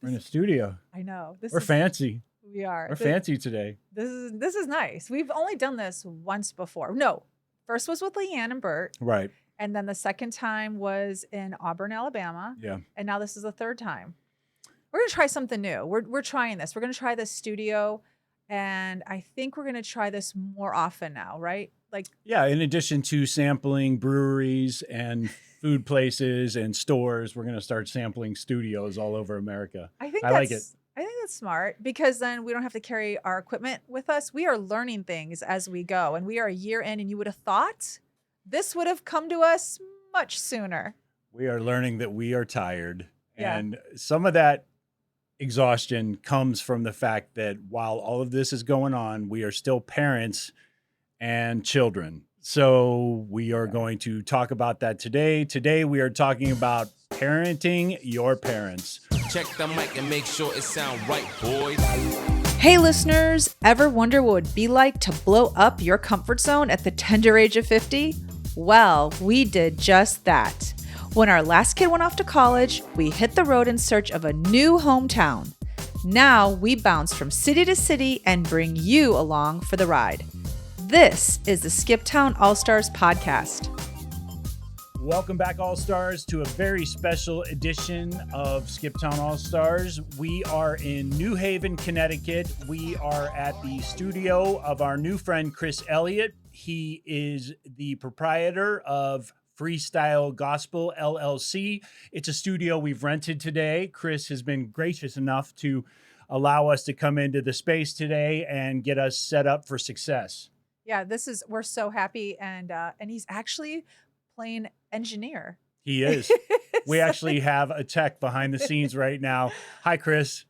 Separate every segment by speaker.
Speaker 1: We're in a studio.
Speaker 2: I know.
Speaker 1: We're fancy.
Speaker 2: We are.
Speaker 1: We're fancy today.
Speaker 2: This is nice. We've only done this once before. No, first was with Leanne and Bert.
Speaker 1: Right.
Speaker 2: And then the second time was in Auburn, Alabama.
Speaker 1: Yeah.
Speaker 2: And now this is the third time. We're going to try something new. We're trying this. We're going to try this studio. And I think we're going to try this more often now, right? Like,
Speaker 1: yeah, in addition to sampling breweries and food places and stores, we're going to start sampling studios all over America.
Speaker 2: I think
Speaker 1: like it.
Speaker 2: I think that's smart because then we don't have to carry our equipment with us. We are learning things as we go, and we are a year in, and you would have thought this would have come to us much sooner.
Speaker 1: We are learning that we are tired.
Speaker 2: Yeah.
Speaker 1: And some of that exhaustion comes from the fact that while all of this is going on, we are still parents and children. So we are going to talk about that today. Today we are talking about parenting your parents.
Speaker 3: Check the mic and make sure it sound right, boys.
Speaker 2: Hey listeners, ever wonder what it would be like to blow up your comfort zone at the tender age of 50? Well, we did just that. When our last kid went off to college, we hit the road in search of a new hometown. Now we bounce from city to city and bring you along for the ride. This is the Skiptown All-Stars podcast.
Speaker 1: Welcome back, All-Stars, to a very special edition of Skiptown All-Stars. We are in New Haven, Connecticut. We are at the studio of our new friend, Chris Elliott. He is the proprietor of Freestyle Gospel LLC. It's a studio we've rented today. Chris has been gracious enough to allow us to come into the space today and get us set up for success.
Speaker 2: Yeah, we're so happy, and he's actually playing engineer.
Speaker 1: He is. We actually have a tech behind the scenes right now. Hi, Chris.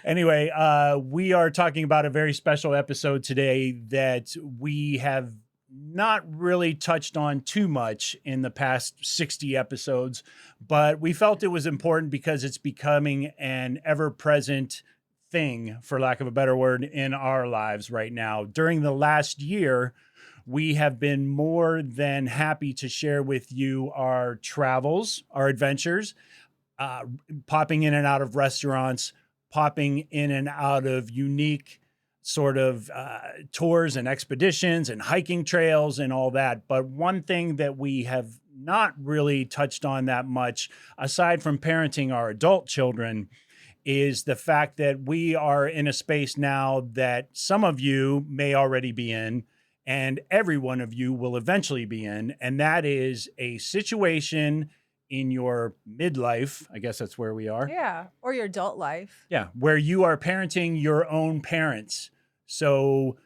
Speaker 1: Anyway, we are talking about a very special episode today that we have not really touched on too much in the past 60 episodes, but we felt it was important because it's becoming an ever-present thing, for lack of a better word, in our lives right now. During the last year, we have been more than happy to share with you our travels, our adventures, popping in and out of restaurants, popping in and out of unique sort of tours and expeditions and hiking trails and all that. But one thing that we have not really touched on that much, aside from parenting our adult children, is the fact that we are in a space now that some of you may already be in, and every one of you will eventually be in, and that is a situation in your midlife. I guess that's where we are.
Speaker 2: Yeah, or your adult life.
Speaker 1: Yeah, where you are parenting your own parents. So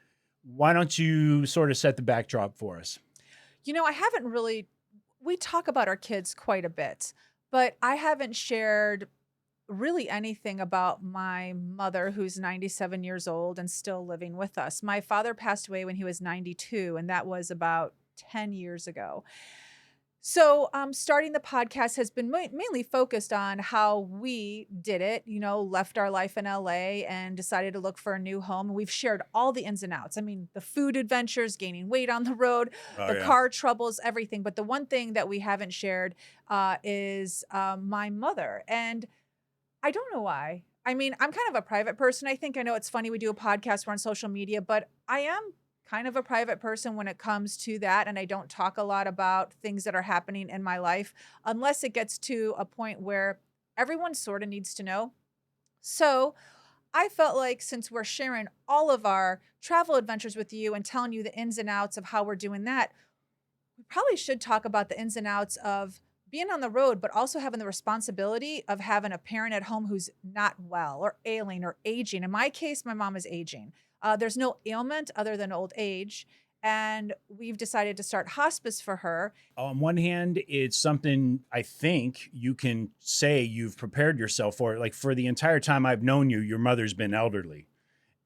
Speaker 1: why don't you sort of set the backdrop for us?
Speaker 2: You know, we talk about our kids quite a bit, but I haven't shared really anything about my mother, who's 97 years old and still living with us. My father passed away when he was 92, and that was about 10 years ago. So starting the podcast has been mainly focused on how we did it, left our life in LA and decided to look for a new home. We've shared all the ins and outs. I mean, the food adventures, gaining weight on the road, car troubles, everything. But the one thing that we haven't shared is my mother. And I don't know why. I mean, I'm kind of a private person. I know it's funny we do a podcast, we're on social media, but I am kind of a private person when it comes to that. And I don't talk a lot about things that are happening in my life unless it gets to a point where everyone sort of needs to know. So I felt like since we're sharing all of our travel adventures with you and telling you the ins and outs of how we're doing that, we probably should talk about the ins and outs of being on the road, but also having the responsibility of having a parent at home who's not well or ailing or aging. In my case, my mom is aging. There's no ailment other than old age. And we've decided to start hospice for her.
Speaker 1: On one hand, it's something I think you can say you've prepared yourself for. Like for the entire time I've known you, your mother's been elderly.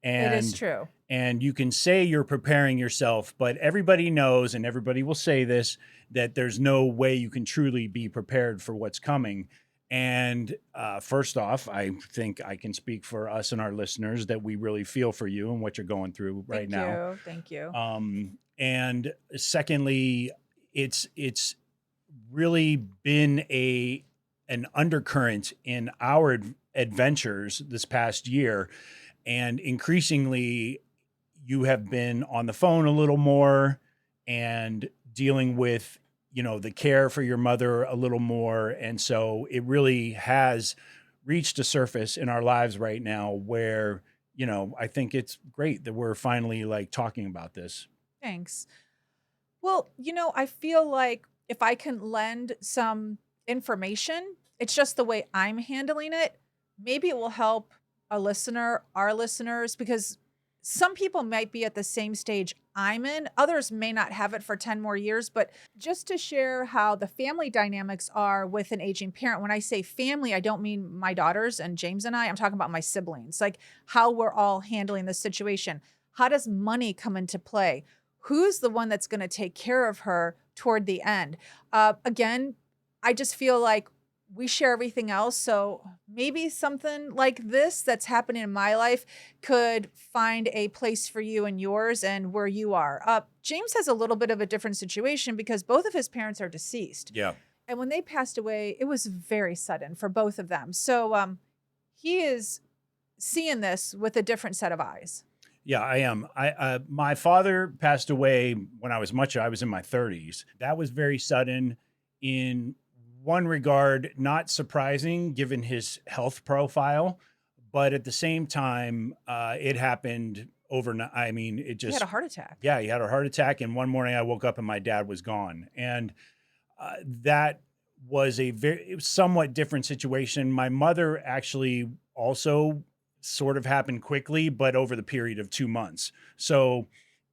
Speaker 1: And,
Speaker 2: it is true.
Speaker 1: And you can say you're preparing yourself, but everybody knows, and everybody will say this, that there's no way you can truly be prepared for what's coming. And first off, I think I can speak for us and our listeners that we really feel for you and what you're going through right now.
Speaker 2: Thank you.
Speaker 1: And secondly, it's really been an undercurrent in our adventures this past year. And increasingly, you have been on the phone a little more and dealing with, the care for your mother a little more. And so it really has reached a surface in our lives right now where, I think it's great that we're finally like talking about this.
Speaker 2: Thanks. Well, I feel like if I can lend some information, it's just the way I'm handling it. Maybe it will help our listeners, because some people might be at the same stage I'm in. Others may not have it for 10 more years, but just to share how the family dynamics are with an aging parent. When I say family, I don't mean my daughters and James and I'm talking about my siblings, like how we're all handling this situation. How does money come into play? Who's the one that's going to take care of her toward the end? Again, I just feel like we share everything else. So maybe something like this that's happening in my life could find a place for you and yours and where you are. James has a little bit of a different situation because both of his parents are deceased.
Speaker 1: Yeah.
Speaker 2: And when they passed away, it was very sudden for both of them. So he is seeing this with a different set of eyes.
Speaker 1: Yeah, I am. My father passed away when I was in my 30s. That was very sudden. In one regard, not surprising given his health profile, but at the same time, it happened overnight. I mean, it
Speaker 2: He
Speaker 1: just
Speaker 2: had a heart attack.
Speaker 1: Yeah, he had a heart attack, and one morning I woke up and my dad was gone, and that was a very somewhat different situation. My mother actually also sort of happened quickly, but over the period of 2 months. So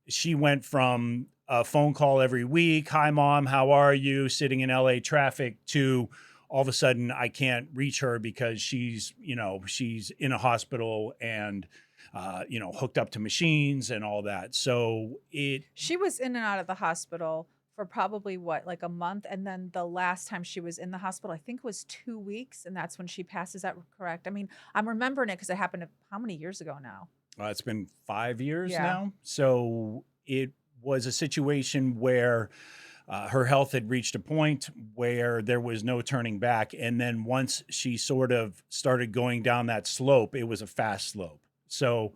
Speaker 1: she went from a phone call every week, "Hi, Mom, how are you?" sitting in LA traffic, to all of a sudden I can't reach her because she's in a hospital and, hooked up to machines and all that. So
Speaker 2: She was in and out of the hospital for probably like a month. And then the last time she was in the hospital, I think was 2 weeks. And that's when she passed. Is that correct? I mean, I'm remembering it because it happened how many years ago now?
Speaker 1: It's been 5 years
Speaker 2: Yeah.
Speaker 1: now. So it was a situation where her health had reached a point where there was no turning back. And then once she sort of started going down that slope, it was a fast slope. So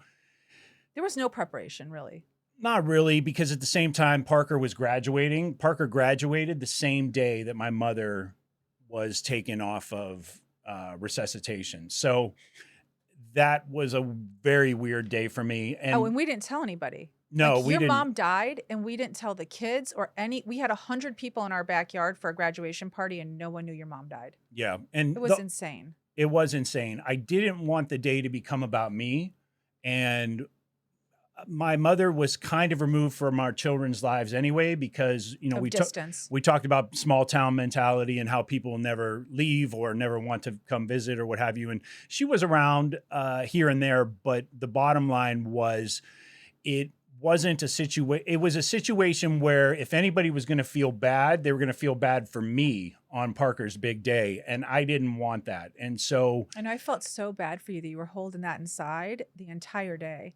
Speaker 2: There was no preparation, really.
Speaker 1: not really, because at the same time, Parker was graduating. Parker graduated the same day that my mother was taken off of resuscitation. So that was a very weird day for me.
Speaker 2: And we didn't tell anybody.
Speaker 1: No,
Speaker 2: like
Speaker 1: we
Speaker 2: your
Speaker 1: didn't.
Speaker 2: mom died and we didn't tell the kids or we had 100 people in our backyard for a graduation party and no one knew your mom died.
Speaker 1: Yeah. And
Speaker 2: It was insane.
Speaker 1: it was insane. I didn't want the day to become about me. And my mother was kind of removed from our children's lives anyway, because,
Speaker 2: Distance.
Speaker 1: we talked about small town mentality and how people never leave or never want to come visit or what have you. And she was around here and there, but the bottom line was it wasn't a situation. It was a situation where if anybody was going to feel bad, they were going to feel bad for me on Parker's big day. And I didn't want that. And so
Speaker 2: I know I felt so bad for you that you were holding that inside the entire day.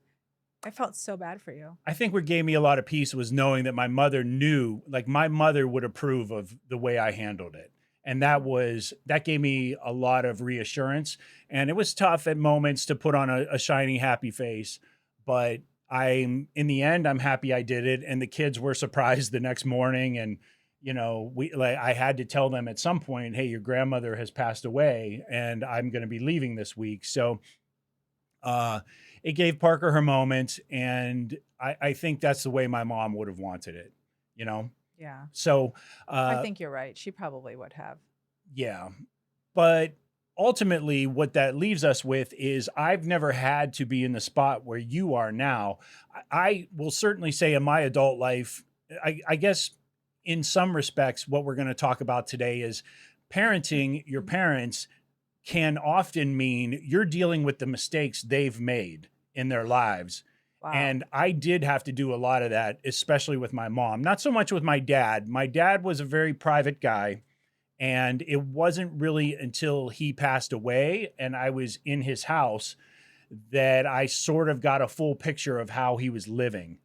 Speaker 2: I felt so bad for you.
Speaker 1: I think what gave me a lot of peace was knowing that my mother knew, like my mother would approve of the way I handled it. And that gave me a lot of reassurance. And it was tough at moments to put on a shiny, happy face, but in the end, I'm happy I did it. And the kids were surprised the next morning. And, I had to tell them at some point, "Hey, your grandmother has passed away and I'm going to be leaving this week." So, it gave Parker her moment. And I think that's the way my mom would have wanted it,
Speaker 2: Yeah.
Speaker 1: So,
Speaker 2: I think you're right. She probably would have.
Speaker 1: yeah. But ultimately, what that leaves us with is I've never had to be in the spot where you are now. I will certainly say in my adult life, I guess in some respects, what we're going to talk about today is parenting your parents can often mean you're dealing with the mistakes they've made in their lives.
Speaker 2: Wow.
Speaker 1: And I did have to do a lot of that, especially with my mom, not so much with my dad. My dad was a very private guy. And it wasn't really until he passed away and I was in his house that I sort of got a full picture of how he was living.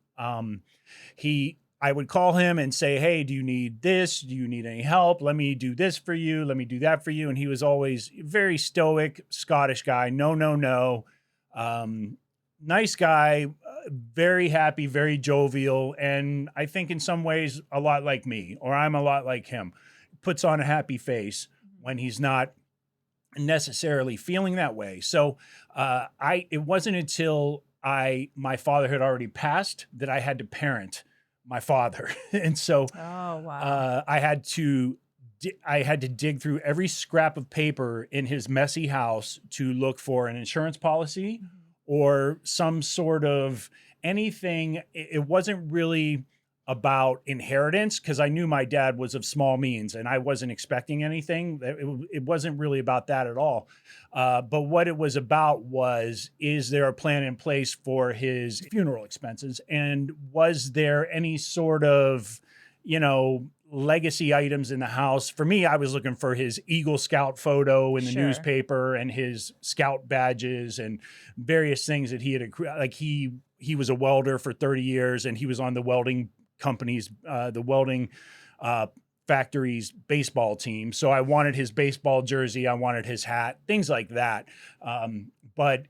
Speaker 1: I would call him and say, hey, do you need this? Do you need any help? Let me do this for you. Let me do that for you. And he was always very stoic, Scottish guy. No, no, no. Nice guy, very happy, very jovial. And I think in some ways a lot like me, or I'm a lot like him. Puts on a happy face when he's not necessarily feeling that way. So it wasn't until my father had already passed that I had to parent my father. And so
Speaker 2: Oh, wow.
Speaker 1: I had to dig through every scrap of paper in his messy house to look for an insurance policy or some sort of anything. It wasn't really about inheritance because I knew my dad was of small means and I wasn't expecting anything. It wasn't really about that at all. But what it was about was, is there a plan in place for his funeral expenses? And was there any sort of, legacy items in the house? For me, I was looking for his Eagle Scout photo in the
Speaker 2: Sure.
Speaker 1: newspaper and his Scout badges and various things that he had, like he was a welder for 30 years and he was on the welding company's, the welding factory's baseball team. So I wanted his baseball jersey. I wanted his hat, things like that. But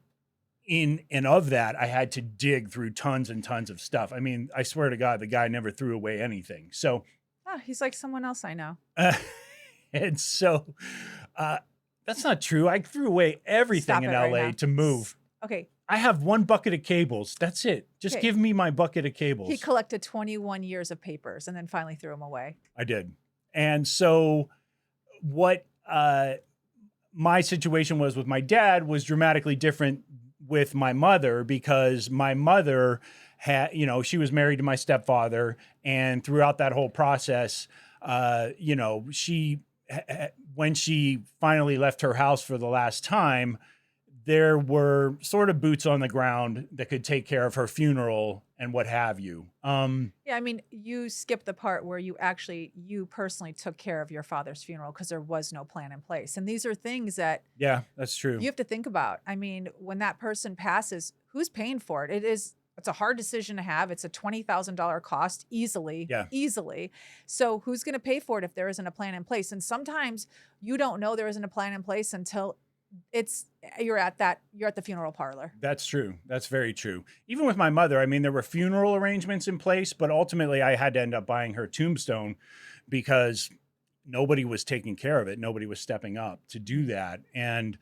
Speaker 1: of that, I had to dig through tons and tons of stuff. I mean, I swear to God, the guy never threw away anything. So,
Speaker 2: Oh, he's like someone else I know.
Speaker 1: and so that's not true. I threw away everything
Speaker 2: Stop
Speaker 1: in
Speaker 2: it right
Speaker 1: LA
Speaker 2: now.
Speaker 1: to move.
Speaker 2: Okay.
Speaker 1: I have one bucket of cables. That's it. Just
Speaker 2: Okay.
Speaker 1: give me my bucket of cables.
Speaker 2: He collected 21 years of papers and then finally threw them away.
Speaker 1: I did. And so what my situation was with my dad was dramatically different with my mother, because my mother had, she was married to my stepfather. And throughout that whole process, she, when she finally left her house for the last time, there were sort of boots on the ground that could take care of her funeral and what have you.
Speaker 2: Yeah, I mean, you skipped the part where you personally took care of your father's funeral because there was no plan in place. And these are things that
Speaker 1: Yeah, that's true.
Speaker 2: you have to think about. I mean, when that person passes, who's paying for it? It's a hard decision to have. It's a $20,000 cost easily.
Speaker 1: Yeah.
Speaker 2: Easily. So who's going to pay for it if there isn't a plan in place? And sometimes you don't know there isn't a plan in place until you're at the funeral parlor.
Speaker 1: That's true. That's very true. Even with my mother, I mean, there were funeral arrangements in place, but ultimately I had to end up buying her tombstone because nobody was taking care of it. Nobody was stepping up to do that. And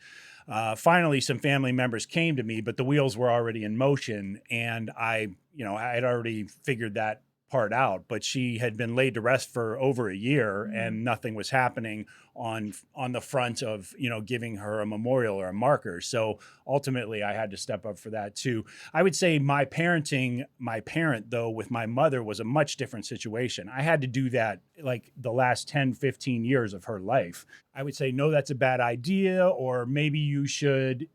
Speaker 1: finally, some family members came to me, but the wheels were already in motion. And I had already figured that part out, but she had been laid to rest for over a year and nothing was happening on the front of, giving her a memorial or a marker. So ultimately I had to step up for that too. I would say my parent though, with my mother was a much different situation. I had to do that like the last 10, 15 years of her life. I would say, no, that's a bad idea. Or maybe you should,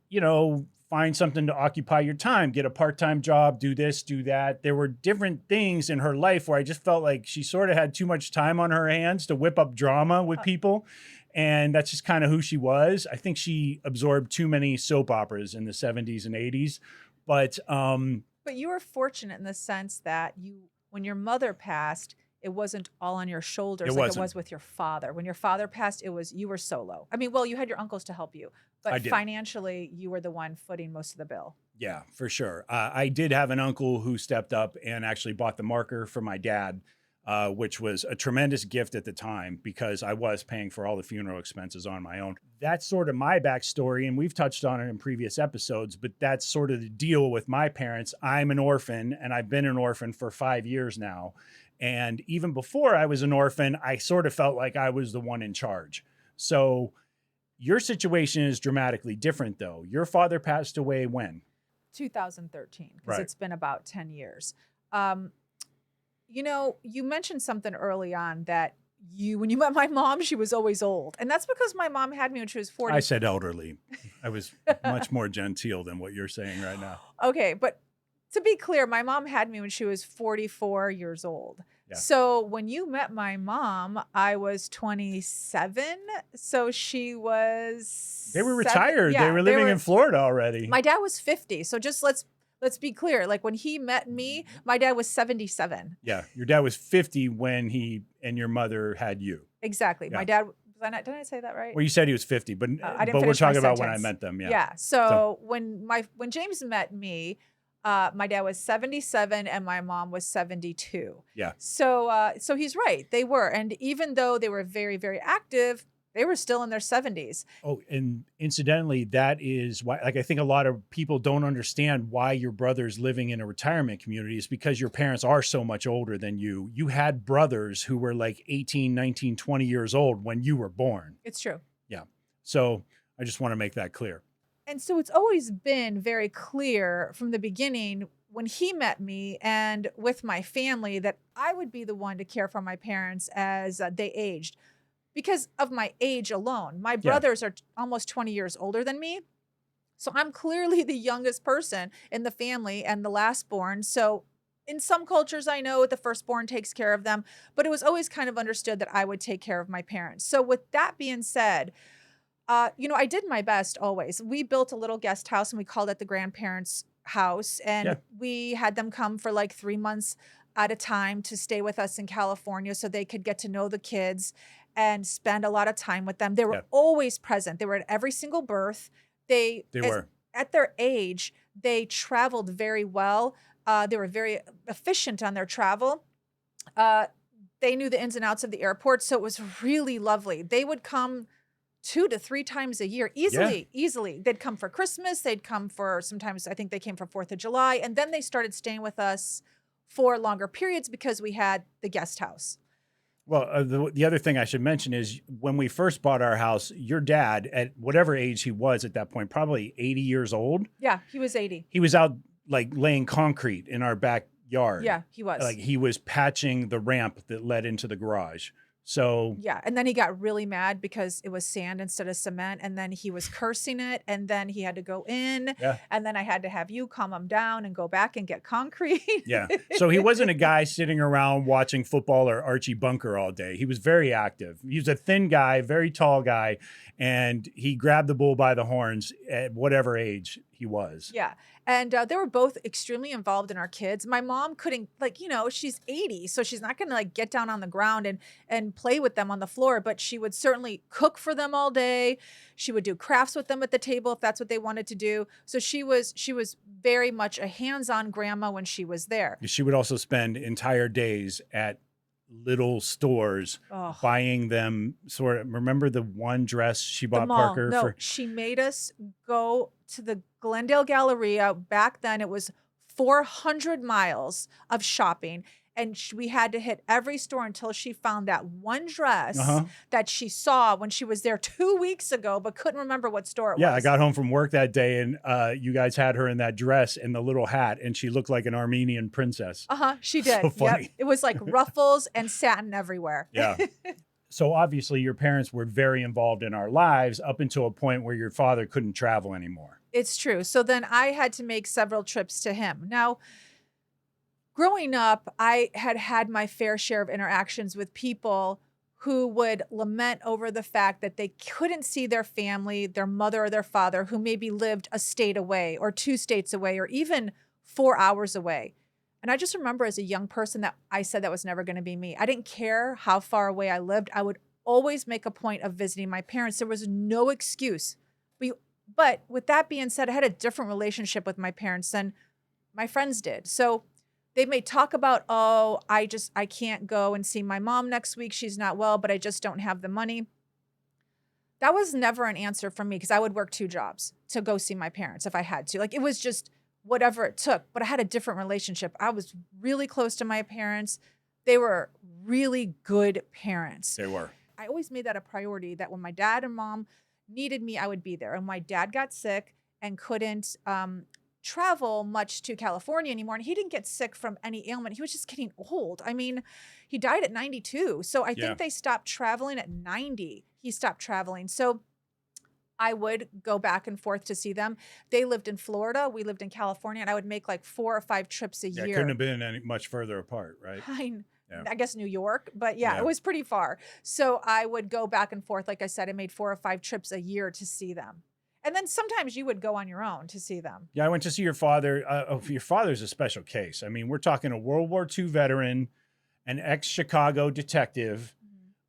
Speaker 1: find something to occupy your time, get a part-time job, do this, do that. There were different things in her life where I just felt like she sort of had too much time on her hands to whip up drama with people. And that's just kind of who she was. I think she absorbed too many soap operas in the 70s and 80s. But
Speaker 2: you were fortunate in the sense that when your mother passed, it wasn't all on your shoulders like it was with your father. When your father passed, you were solo. I mean, well, you had your uncles to help you, but financially, you were the one footing most of the bill.
Speaker 1: Yeah, for sure. I did have an uncle who stepped up and actually bought the marker for my dad, which was a tremendous gift at the time because I was paying for all the funeral expenses on my own. That's sort of my backstory, and we've touched on it in previous episodes, but that's sort of the deal with my parents. I'm an orphan, and I've been an orphan for 5 years now. And even before I was an orphan, I sort of felt like I was the one in charge. So your situation is dramatically different, though. Your father passed away when?
Speaker 2: 2013, because
Speaker 1: Right.
Speaker 2: it's been about 10 years. You mentioned something early on that when you met my mom, she was always old. And that's because my mom had me when she was 40.
Speaker 1: I said elderly. I was much more genteel than what you're saying right now.
Speaker 2: Okay, but to be clear, my mom had me when she was 44 years old.
Speaker 1: Yeah.
Speaker 2: So when you met my mom, I was 27. So she was...
Speaker 1: They were retired.
Speaker 2: Yeah,
Speaker 1: they were living in Florida already.
Speaker 2: My dad was 50. So just let's Let's be clear. Like when he met me, my dad was 77.
Speaker 1: Yeah. Your dad was 50 when he and your mother had you.
Speaker 2: Exactly.
Speaker 1: Yeah.
Speaker 2: My dad, did I say that right?
Speaker 1: Well, you said he was 50, but
Speaker 2: I didn't
Speaker 1: we're
Speaker 2: finish my
Speaker 1: talking about when I
Speaker 2: sentence.
Speaker 1: met them. Yeah.
Speaker 2: Yeah.
Speaker 1: So,
Speaker 2: So when James met me, my dad was 77 and my mom was 72.
Speaker 1: yeah.
Speaker 2: So he's right. They were. And even though they were very, very active, they were still in their 70s.
Speaker 1: Oh, and incidentally, that is why, like, I think a lot of people don't understand why your brother's living in a retirement community is because your parents are so much older than you. You had brothers who were like 18, 19, 20 years old when you were born.
Speaker 2: It's true.
Speaker 1: Yeah. So I just want to make that clear.
Speaker 2: And so it's always been very clear from the beginning when he met me and with my family that I would be the one to care for my parents as they aged because of my age alone. My brothers are almost 20 years older than me. So I'm clearly the youngest person in the family and the last born. So in some cultures, I know the firstborn takes care of them, but it was always kind of understood that I would take care of my parents. So with that being said, I did my best always. We built a little guest house and we called it the grandparents' house. And we had them come for like 3 months at a time to stay with us in California so they could get to know the kids and spend a lot of time with them. They were always present. They were at every single birth. They were. At their age, they traveled very well. They were very efficient on their travel. They knew the ins and outs of the airport. So it was really lovely. They would come 2 to 3 times a year, easily. They'd come for Christmas. They'd come for sometimes, I think they came for 4th of July. And then they started staying with us for longer periods because we had the guest house.
Speaker 1: Well, the other thing I should mention is when we first bought our house, your dad, at whatever age he was at that point, probably 80 years old.
Speaker 2: Yeah, he was 80.
Speaker 1: He was out like laying concrete in our backyard.
Speaker 2: Yeah, he was.
Speaker 1: Like he was patching the ramp that led into the garage. So
Speaker 2: yeah, and then he got really mad because it was sand instead of cement, and then he was cursing it, and then he had to go in, and then I had to have you calm him down and go back and get concrete.
Speaker 1: Yeah, so he wasn't a guy sitting around watching football or Archie Bunker all day. He was very active. He was a thin guy, very tall guy, and he grabbed the bull by the horns at whatever age he was.
Speaker 2: Yeah. And they were both extremely involved in our kids. My mom couldn't, she's 80, so she's not going to get down on the ground and play with them on the floor, but she would certainly cook for them all day. She would do crafts with them at the table if that's what they wanted to do. So she was very much a hands-on grandma when she was there.
Speaker 1: She would also spend entire days at little stores buying them remember the one dress she bought Parker for?
Speaker 2: She made us go to the Glendale Galleria. Back then it was 400 miles of shopping, and we had to hit every store until she found that one dress that she saw when she was there 2 weeks ago but couldn't remember what store it was.
Speaker 1: Yeah, I got home from work that day and you guys had her in that dress and the little hat and she looked like an Armenian princess.
Speaker 2: She did.
Speaker 1: So funny.
Speaker 2: Yep. It was like ruffles and satin everywhere.
Speaker 1: Yeah. So obviously your parents were very involved in our lives up until a point where your father couldn't travel anymore.
Speaker 2: It's true. So then I had to make several trips to him. Now, growing up, I had my fair share of interactions with people who would lament over the fact that they couldn't see their family, their mother or their father, who maybe lived a state away or 2 states away or even 4 hours away. And I just remember as a young person that I said that was never going to be me. I didn't care how far away I lived. I would always make a point of visiting my parents. There was no excuse. But with that being said, I had a different relationship with my parents than my friends did. So they may talk about, I can't go and see my mom next week. She's not well, but I just don't have the money. That was never an answer from me because I would work 2 jobs to go see my parents if I had to. It was just whatever it took, but I had a different relationship. I was really close to my parents. They were really good parents.
Speaker 1: They were.
Speaker 2: I always made that a priority that when my dad and mom needed me, I would be there. And my dad got sick and couldn't travel much to California anymore. And he didn't get sick from any ailment. He was just getting old. I mean, he died at 92. So I think they stopped traveling at 90. He stopped traveling. So I would go back and forth to see them. They lived in Florida. We lived in California. And I would make 4 or 5 trips a year.
Speaker 1: It couldn't have been any much further apart, right?
Speaker 2: I guess New York, but it was pretty far. So I would go back and forth. Like I said, I made 4 or 5 trips a year to see them. And then sometimes you would go on your own to see them.
Speaker 1: Yeah, I went to see your father. Your father's a special case. I mean, we're talking a World War II veteran, an ex-Chicago detective,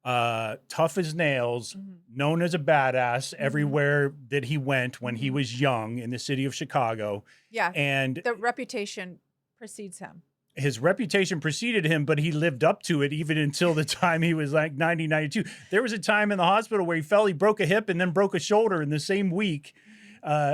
Speaker 1: tough as nails, known as a badass everywhere that he went when he was young in the city of Chicago.
Speaker 2: Yeah.
Speaker 1: And
Speaker 2: the reputation precedes him.
Speaker 1: his reputation preceded him, but he lived up to it even until the time he was like 90, 92. There was a time in the hospital where he broke a hip and then broke a shoulder in the same week.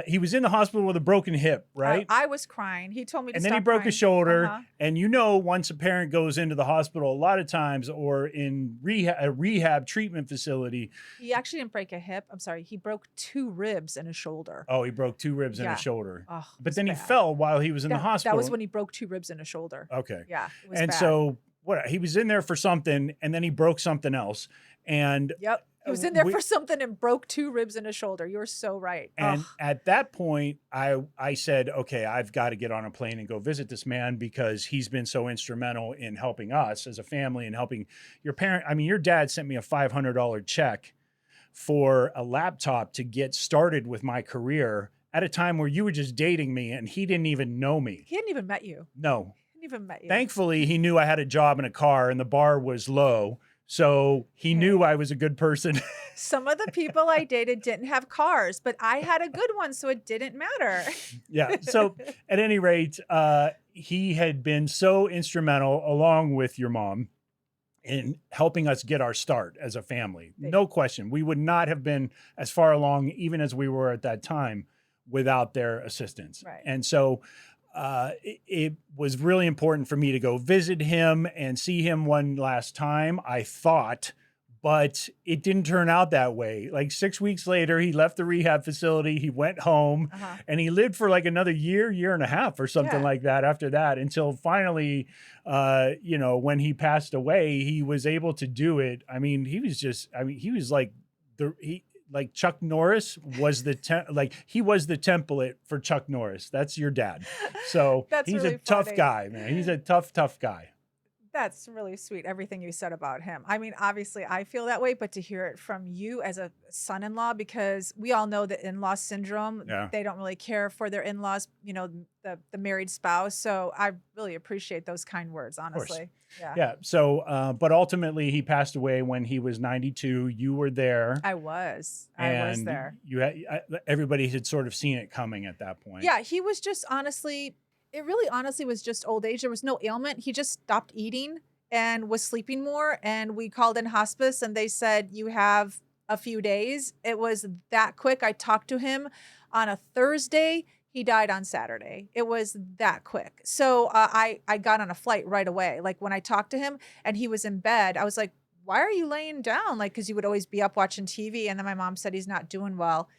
Speaker 1: He was in the hospital with a broken hip, right?
Speaker 2: I was crying. He told me to
Speaker 1: and
Speaker 2: stop
Speaker 1: then he broke
Speaker 2: crying.
Speaker 1: his shoulder. And once a parent goes into the hospital, a lot of times, or in a rehab treatment facility.
Speaker 2: He actually didn't break a hip. I'm sorry. He broke 2 ribs and a shoulder.
Speaker 1: Oh, he broke 2 ribs and a shoulder.
Speaker 2: Oh,
Speaker 1: but then he fell while he was in the hospital.
Speaker 2: That was when he broke 2 ribs and a shoulder.
Speaker 1: Okay.
Speaker 2: Yeah. It was
Speaker 1: and
Speaker 2: bad.
Speaker 1: so he was in there for something, and then he broke something else. And
Speaker 2: yep. He was in there for something and broke 2 ribs and a shoulder. You're so right.
Speaker 1: And at that point, I said, okay, I've got to get on a plane and go visit this man because he's been so instrumental in helping us as a family and helping your parent. I mean, your dad sent me a $500 check for a laptop to get started with my career at a time where you were just dating me and he didn't even know me.
Speaker 2: He hadn't even met you.
Speaker 1: No.
Speaker 2: He hadn't even met you.
Speaker 1: Thankfully, he knew I had a job and a car and the bar was low. So he knew I was a good person.
Speaker 2: Some of the people I dated didn't have cars, but I had a good one, so it didn't matter.
Speaker 1: Yeah. So at any rate, he had been so instrumental, along with your mom, in helping us get our start as a family. No question. We would not have been as far along, even as we were at that time, without their assistance.
Speaker 2: Right.
Speaker 1: And so it was really important for me to go visit him and see him one last time, I thought, but it didn't turn out that way. Like 6 weeks later, he left the rehab facility, he went home, and he lived for like another year and a half or something like that after that, until finally, when he passed away, he was able to do it. I mean, he was like like Chuck Norris was he was the template for Chuck Norris. That's your dad. So he's
Speaker 2: really
Speaker 1: a tough
Speaker 2: funny.
Speaker 1: guy, man. He's a tough guy.
Speaker 2: That's really sweet, everything you said about him. I mean, obviously, I feel that way, but to hear it from you as a son-in-law, because we all know the in-law syndrome.
Speaker 1: Yeah.
Speaker 2: They don't really care for their in-laws, the married spouse. So I really appreciate those kind words, honestly. Yeah.
Speaker 1: Yeah. So, but ultimately, he passed away when he was 92. You were there.
Speaker 2: I was
Speaker 1: And
Speaker 2: there.
Speaker 1: you had, everybody had sort of seen it coming at that point.
Speaker 2: Yeah, he was just it really honestly was just old age. There was no ailment. He just stopped eating and was sleeping more. And we called in hospice and they said, you have a few days. It was that quick. I talked to him on a Thursday. He died on Saturday. It was that quick. So I got on a flight right away. Like when I talked to him and he was in bed, I was like, why are you laying down? Like, cause he would always be up watching TV. And then my mom said he's not doing well.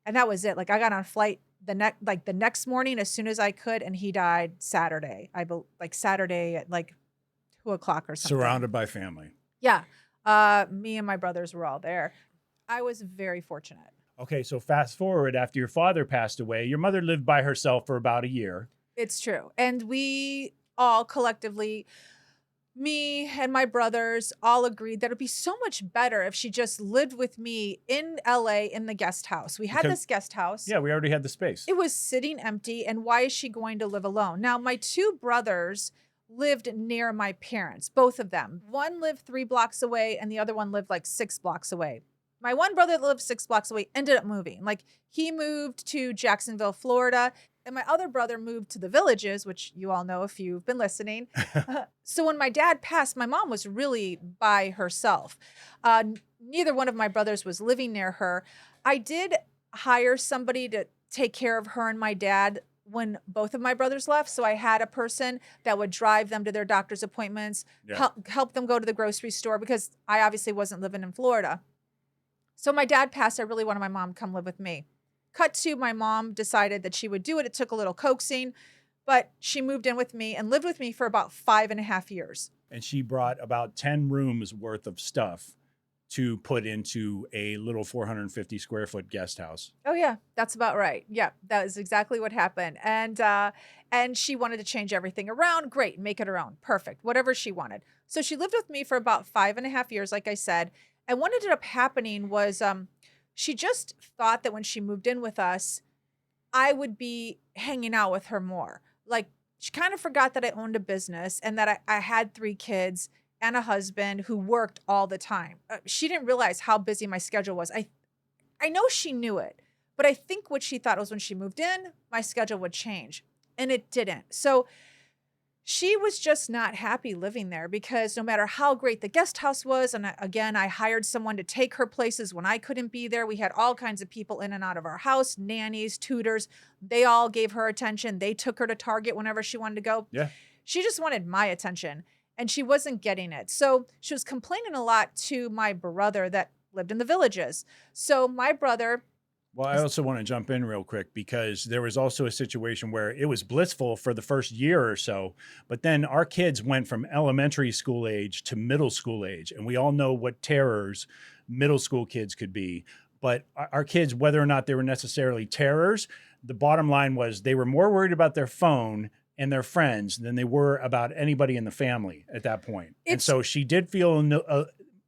Speaker 2: And that was it. Like I got on a flight the next morning as soon as I could, and he died Saturday. Saturday at like 2:00 or something.
Speaker 1: Surrounded by family.
Speaker 2: Yeah. Me and my brothers were all there. I was very fortunate.
Speaker 1: Okay, so fast forward, after your father passed away, your mother lived by herself for about a year.
Speaker 2: It's true. And we all collectively, me and my brothers, all agreed that it'd be so much better if she just lived with me in LA in the guest house. We had this guest house.
Speaker 1: Yeah, we already had the space.
Speaker 2: It was sitting empty. And why is she going to live alone? Now, my 2 brothers lived near my parents, both of them. One lived 3 blocks away and the other one lived like 6 blocks away. My one brother that lived 6 blocks away ended up moving. Like he moved to Jacksonville, Florida. And my other brother moved to the Villages, which you all know if you've been listening. So when my dad passed, my mom was really by herself. Neither one of my brothers was living near her. I did hire somebody to take care of her and my dad when both of my brothers left. So I had a person that would drive them to their doctor's appointments, help them go to the grocery store, because I obviously wasn't living in Florida. So my dad passed. I really wanted my mom to come live with me. Cut to, my mom decided that she would do it. It took a little coaxing, but she moved in with me and lived with me for about 5.5 years.
Speaker 1: And she brought about 10 rooms worth of stuff to put into a little 450 square foot guest house.
Speaker 2: Oh yeah, that's about right. Yeah, that is exactly what happened. And she wanted to change everything around. Great, make it her own. Perfect, whatever she wanted. So she lived with me for about 5.5 years, like I said. And what ended up happening was she just thought that when she moved in with us, I would be hanging out with her more. Like, she kind of forgot that I owned a business and that I had 3 kids and a husband who worked all the time. She didn't realize how busy my schedule was. I know she knew it, but I think what she thought was when she moved in, my schedule would change, and it didn't. So she was just not happy living there because no matter how great the guest house was, and again, I hired someone to take her places when I couldn't be there. We had all kinds of people in and out of our house, nannies, tutors. They all gave her attention. They took her to Target whenever she wanted to go.
Speaker 1: Yeah.
Speaker 2: She just wanted my attention, and she wasn't getting it. So she was complaining a lot to my brother that lived in the Villages. So my brother,
Speaker 1: Well, I also want to jump in real quick because there was also a situation where it was blissful for the first year or so, but then our kids went from elementary school age to middle school age, and we all know what terrors middle school kids could be. But our kids, whether or not they were necessarily terrors, the bottom line was they were more worried about their phone and their friends than they were about anybody in the family at that point. And so she did feel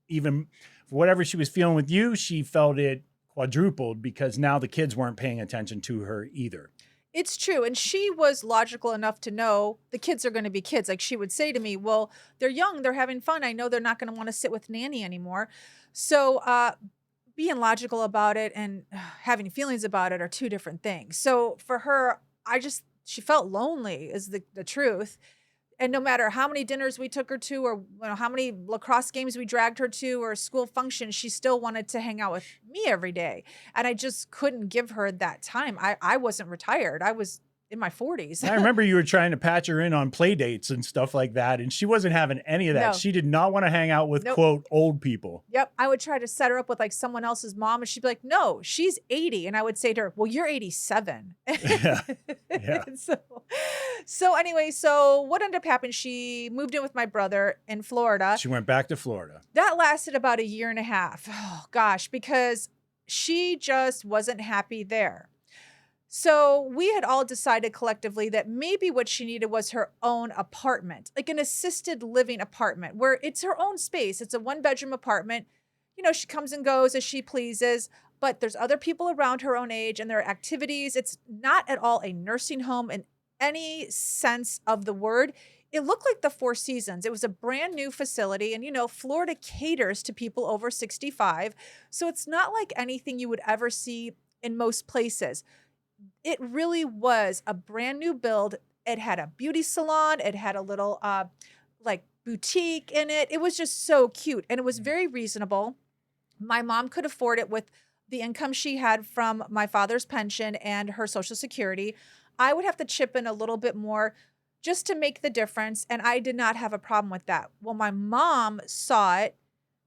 Speaker 1: even for whatever she was feeling with you, she felt it quadrupled because now the kids weren't paying attention to her either.
Speaker 2: it's true. And she was logical enough to know the kids are going to be kids. Like, she would say to me, well, they're young, they're having fun. I know they're not going to want to sit with Nanny anymore. So being logical about it and having feelings about it are two different things. So for her, she felt lonely is the truth. And no matter how many dinners we took her to, or how many lacrosse games we dragged her to, or school functions, she still wanted to hang out with me every day. And I just couldn't give her that time. I wasn't retired. I was in my 40s.
Speaker 1: I remember you were trying to patch her in on play dates and stuff like that, and she wasn't having any of that.
Speaker 2: No.
Speaker 1: She did not want to hang out with,
Speaker 2: Nope.
Speaker 1: quote, old people.
Speaker 2: Yep. I would try to set her up with like someone else's mom, and she'd be like, no, she's 80. And I would say to her, well, you're 87.
Speaker 1: Yeah. Yeah.
Speaker 2: So anyway, so what ended up happening, she moved in with my brother in Florida.
Speaker 1: She went back to Florida.
Speaker 2: That lasted about 1.5 years. Oh, gosh, because she just wasn't happy there. So we had all decided collectively that maybe what she needed was her own apartment, like an assisted living apartment where it's her own space. It's a 1-bedroom apartment. You know, she comes and goes as she pleases, but there's other people around her own age and there are activities. It's not at all a nursing home in any sense of the word. It looked like the Four Seasons. It was a brand new facility. And, Florida caters to people over 65. So it's not like anything you would ever see in most places. It really was a brand new build. It had a beauty salon. It had a little like boutique in it. It was just so cute. And it was very reasonable. My mom could afford it with the income she had from my father's pension and her Social Security. I would have to chip in a little bit more just to make the difference. And I did not have a problem with that. Well, my mom saw it,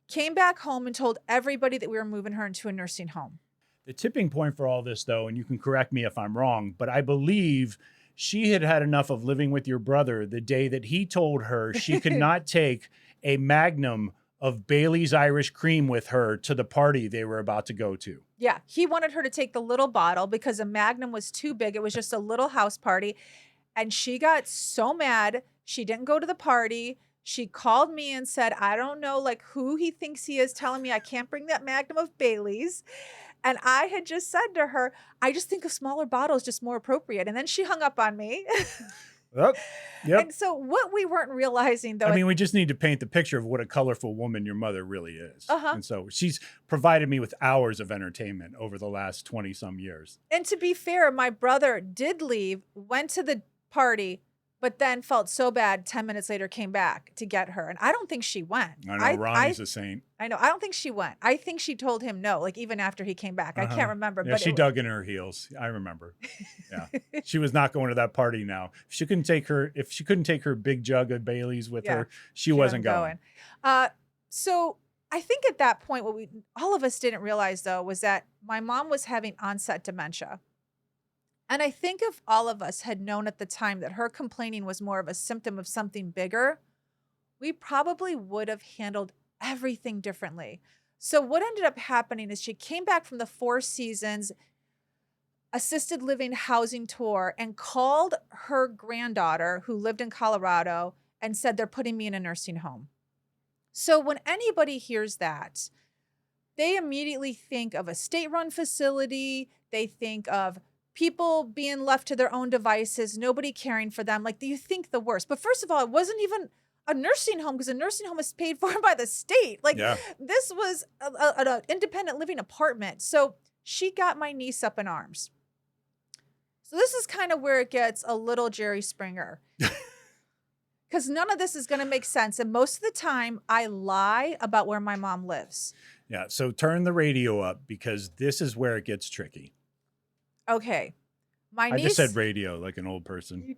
Speaker 2: came back home and told everybody that we were moving her into a nursing home.
Speaker 1: The tipping point for all this, though, and you can correct me if I'm wrong, but I believe she had had enough of living with your brother the day that he told her she could not take a magnum of Bailey's Irish cream with her to the party they were about to go to.
Speaker 2: Yeah, he wanted her to take the little bottle because a magnum was too big. It was just a little house party. And she got so mad. She didn't go to the party. She called me and said, I don't know like who he thinks he is telling me I can't bring that magnum of Bailey's. And I had just said to her, I just think a smaller bottle is just more appropriate. And then she hung up on me.
Speaker 1: Yep.
Speaker 2: And so what we weren't realizing, though,
Speaker 1: I mean, we just need to paint the picture of what a colorful woman your mother really is.
Speaker 2: Uh-huh.
Speaker 1: And so she's provided me with hours of entertainment over the last 20 some years.
Speaker 2: and to be fair, my brother did leave, went to the party, but then felt so bad 10 minutes later came back to get her. And I don't think she went.
Speaker 1: I know Ronnie's a saint.
Speaker 2: I know. I don't think she went. I think she told him no, like even after he came back. I can't remember.
Speaker 1: Yeah,
Speaker 2: but
Speaker 1: she dug in her heels. I remember. Yeah. She was not going to that party now. If she couldn't take her big jug of Bailey's with her, she wasn't going.
Speaker 2: So I think at that point, what all of us didn't realize, though, was that my mom was having onset dementia. And I think if all of us had known at the time that her complaining was more of a symptom of something bigger, we probably would have handled everything differently. So what ended up happening is she came back from the Four Seasons assisted living housing tour and called her granddaughter who lived in Colorado and said, they're putting me in a nursing home. So when anybody hears that, they immediately think of a state-run facility. They think of people being left to their own devices, nobody caring for them. Like, you think the worst. But first of all, it wasn't even a nursing home because a nursing home is paid for by the state. Like,
Speaker 1: Yeah.
Speaker 2: this was an independent living apartment. So she got my niece up in arms. So this is kind of where it gets a little Jerry Springer. Because none of this is going to make sense. And most of the time, I lie about where my mom lives.
Speaker 1: Yeah. So turn the radio up because this is where it gets tricky.
Speaker 2: Okay. My
Speaker 1: I
Speaker 2: niece.
Speaker 1: just said radio like an old person.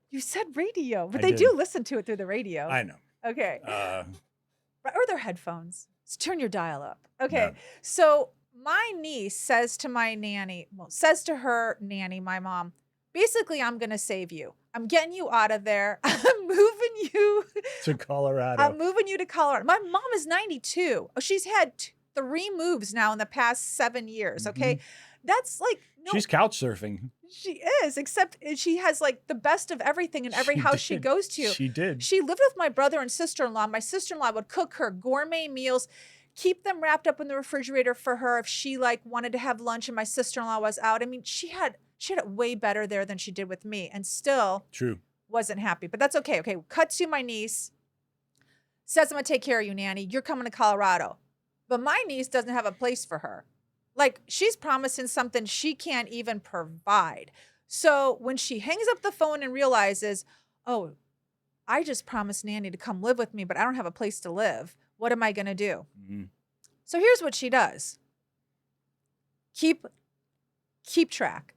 Speaker 2: You said radio, but
Speaker 1: I
Speaker 2: they
Speaker 1: did.
Speaker 2: do listen to it through the radio.
Speaker 1: I know.
Speaker 2: Okay. Or their headphones. Just turn your dial up. Okay.
Speaker 1: Yeah.
Speaker 2: So my niece says to my nanny, says to her nanny, my mom, basically, I'm going to save you. I'm getting you out of there. I'm moving you
Speaker 1: To Colorado.
Speaker 2: I'm moving you to Colorado. My mom is 92. She's had 3 moves now in the past 7 years. Okay. That's like, no,
Speaker 1: She's couch surfing.
Speaker 2: she is, except she has like the best of everything in every house she
Speaker 1: did.
Speaker 2: goes to.
Speaker 1: She did.
Speaker 2: She lived with my brother and sister-in-law. My sister-in-law would cook her gourmet meals, keep them wrapped up in the refrigerator for her if she like wanted to have lunch and my sister-in-law was out. I mean, she had it way better there than she did with me, and still
Speaker 1: True.
Speaker 2: wasn't happy. But that's okay. Okay, cut to my niece. Says, I'm going to take care of you, Nanny. You're coming to Colorado. But my niece doesn't have a place for her. Like, she's promising something she can't even provide. So when she hangs up the phone and realizes, oh, I just promised Nanny to come live with me, but I don't have a place to live. What am I going to do?
Speaker 1: Mhm.
Speaker 2: So here's what she does. Keep track.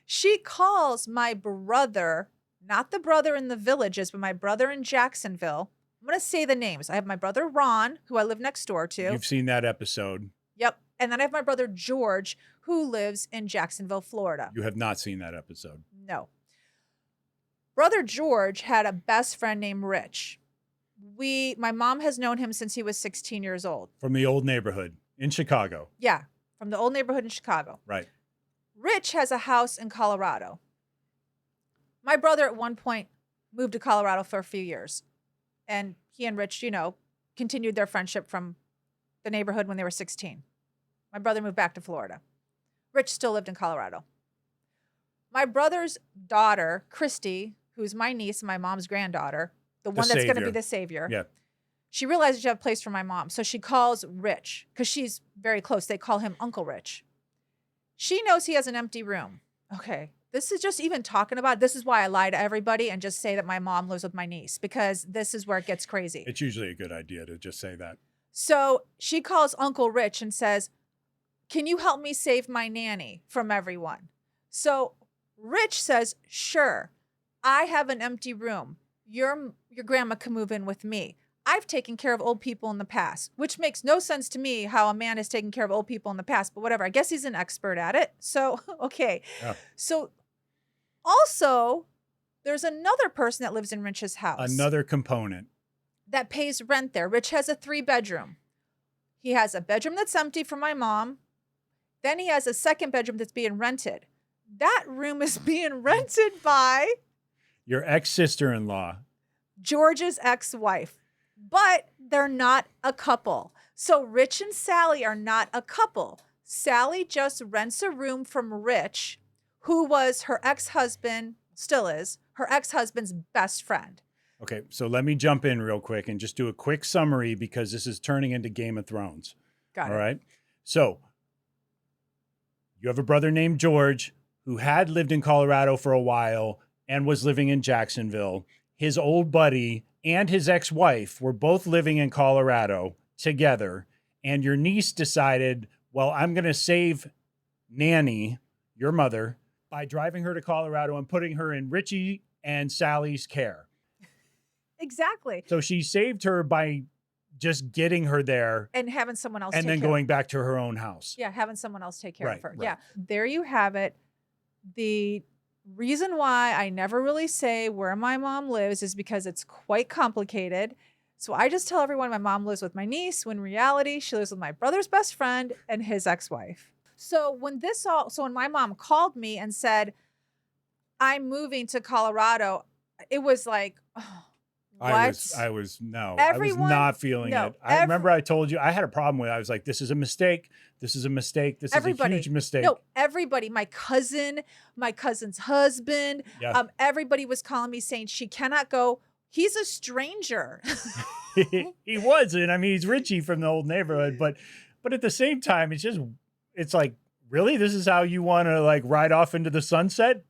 Speaker 2: She calls my brother, not the brother in the Villages, but my brother in Jacksonville. I'm going to say the names. I have my brother Ron, who I live next door to.
Speaker 1: You've seen that episode.
Speaker 2: Yep. And then I have my brother George, who lives in Jacksonville, Florida.
Speaker 1: You have not seen that episode.
Speaker 2: No. Brother George had a best friend named Rich. My mom has known him since he was 16 years old.
Speaker 1: From the old neighborhood in Chicago.
Speaker 2: Yeah, from the old neighborhood in Chicago.
Speaker 1: Right.
Speaker 2: Rich has a house in Colorado. My brother at one point moved to Colorado for a few years. And he and Rich, continued their friendship from the neighborhood when they were 16. My brother moved back to Florida. Rich still lived in Colorado. My brother's daughter, Christy, who's my niece and my mom's granddaughter, the one that's going to be the savior.
Speaker 1: Yeah.
Speaker 2: She realizes she has a place for my mom. So she calls Rich because she's very close. They call him Uncle Rich. She knows he has an empty room. Okay. This is just even talking about, this is why I lie to everybody and just say that my mom lives with my niece, because this is where it gets crazy.
Speaker 1: It's usually a good idea to just say that.
Speaker 2: So she calls Uncle Rich and says, can you help me save my nanny from everyone? So Rich says, sure, I have an empty room. Your grandma can move in with me. I've taken care of old people in the past, which makes no sense to me how a man has taken care of old people in the past, but whatever. I guess he's an expert at it. So, okay.
Speaker 1: Yeah.
Speaker 2: So also, there's another person that lives in Rich's house.
Speaker 1: Another component.
Speaker 2: That pays rent there. Rich has a 3-bedroom. He has a bedroom that's empty for my mom. Then he has a second bedroom that's being rented. That room is being rented by
Speaker 1: Your ex-sister-in-law.
Speaker 2: George's ex-wife. But they're not a couple. So Rich and Sally are not a couple. Sally just rents a room from Rich, who was her ex-husband, still is, her ex-husband's best friend.
Speaker 1: Okay, so let me jump in real quick and just do a quick summary because this is turning into Game of Thrones.
Speaker 2: Got it.
Speaker 1: All right. So you have a brother named George who had lived in Colorado for a while and was living in Jacksonville. His old buddy and his ex-wife were both living in Colorado together. And your niece decided, well, I'm going to save Nanny, your mother, by driving her to Colorado and putting her in Richie and Sally's care.
Speaker 2: Exactly.
Speaker 1: So she saved her by just getting her there
Speaker 2: And having someone else
Speaker 1: and
Speaker 2: take
Speaker 1: then
Speaker 2: care of
Speaker 1: going back to her own house.
Speaker 2: Yeah, having someone else take care
Speaker 1: Right,
Speaker 2: of her.
Speaker 1: right.
Speaker 2: Yeah, there you have it. The reason why I never really say where my mom lives is because it's quite complicated. So I just tell everyone my mom lives with my niece, when in reality she lives with my brother's best friend and his ex-wife. So when my mom called me and said, I'm moving to Colorado, it was like, oh, What?
Speaker 1: I was no, I was
Speaker 2: Everyone,
Speaker 1: not feeling
Speaker 2: no,
Speaker 1: it. I remember I told you I had a problem with it. I was like, this is a mistake. This is a mistake. This is a huge
Speaker 2: everybody.
Speaker 1: mistake.
Speaker 2: No, everybody. My cousin, my cousin's husband.
Speaker 1: Yeah.
Speaker 2: Everybody was calling me saying she cannot go. He's a stranger.
Speaker 1: He wasn't. I mean, he's Richie from the old neighborhood, but at the same time, it's like, really? This is how you want to like ride off into the sunset?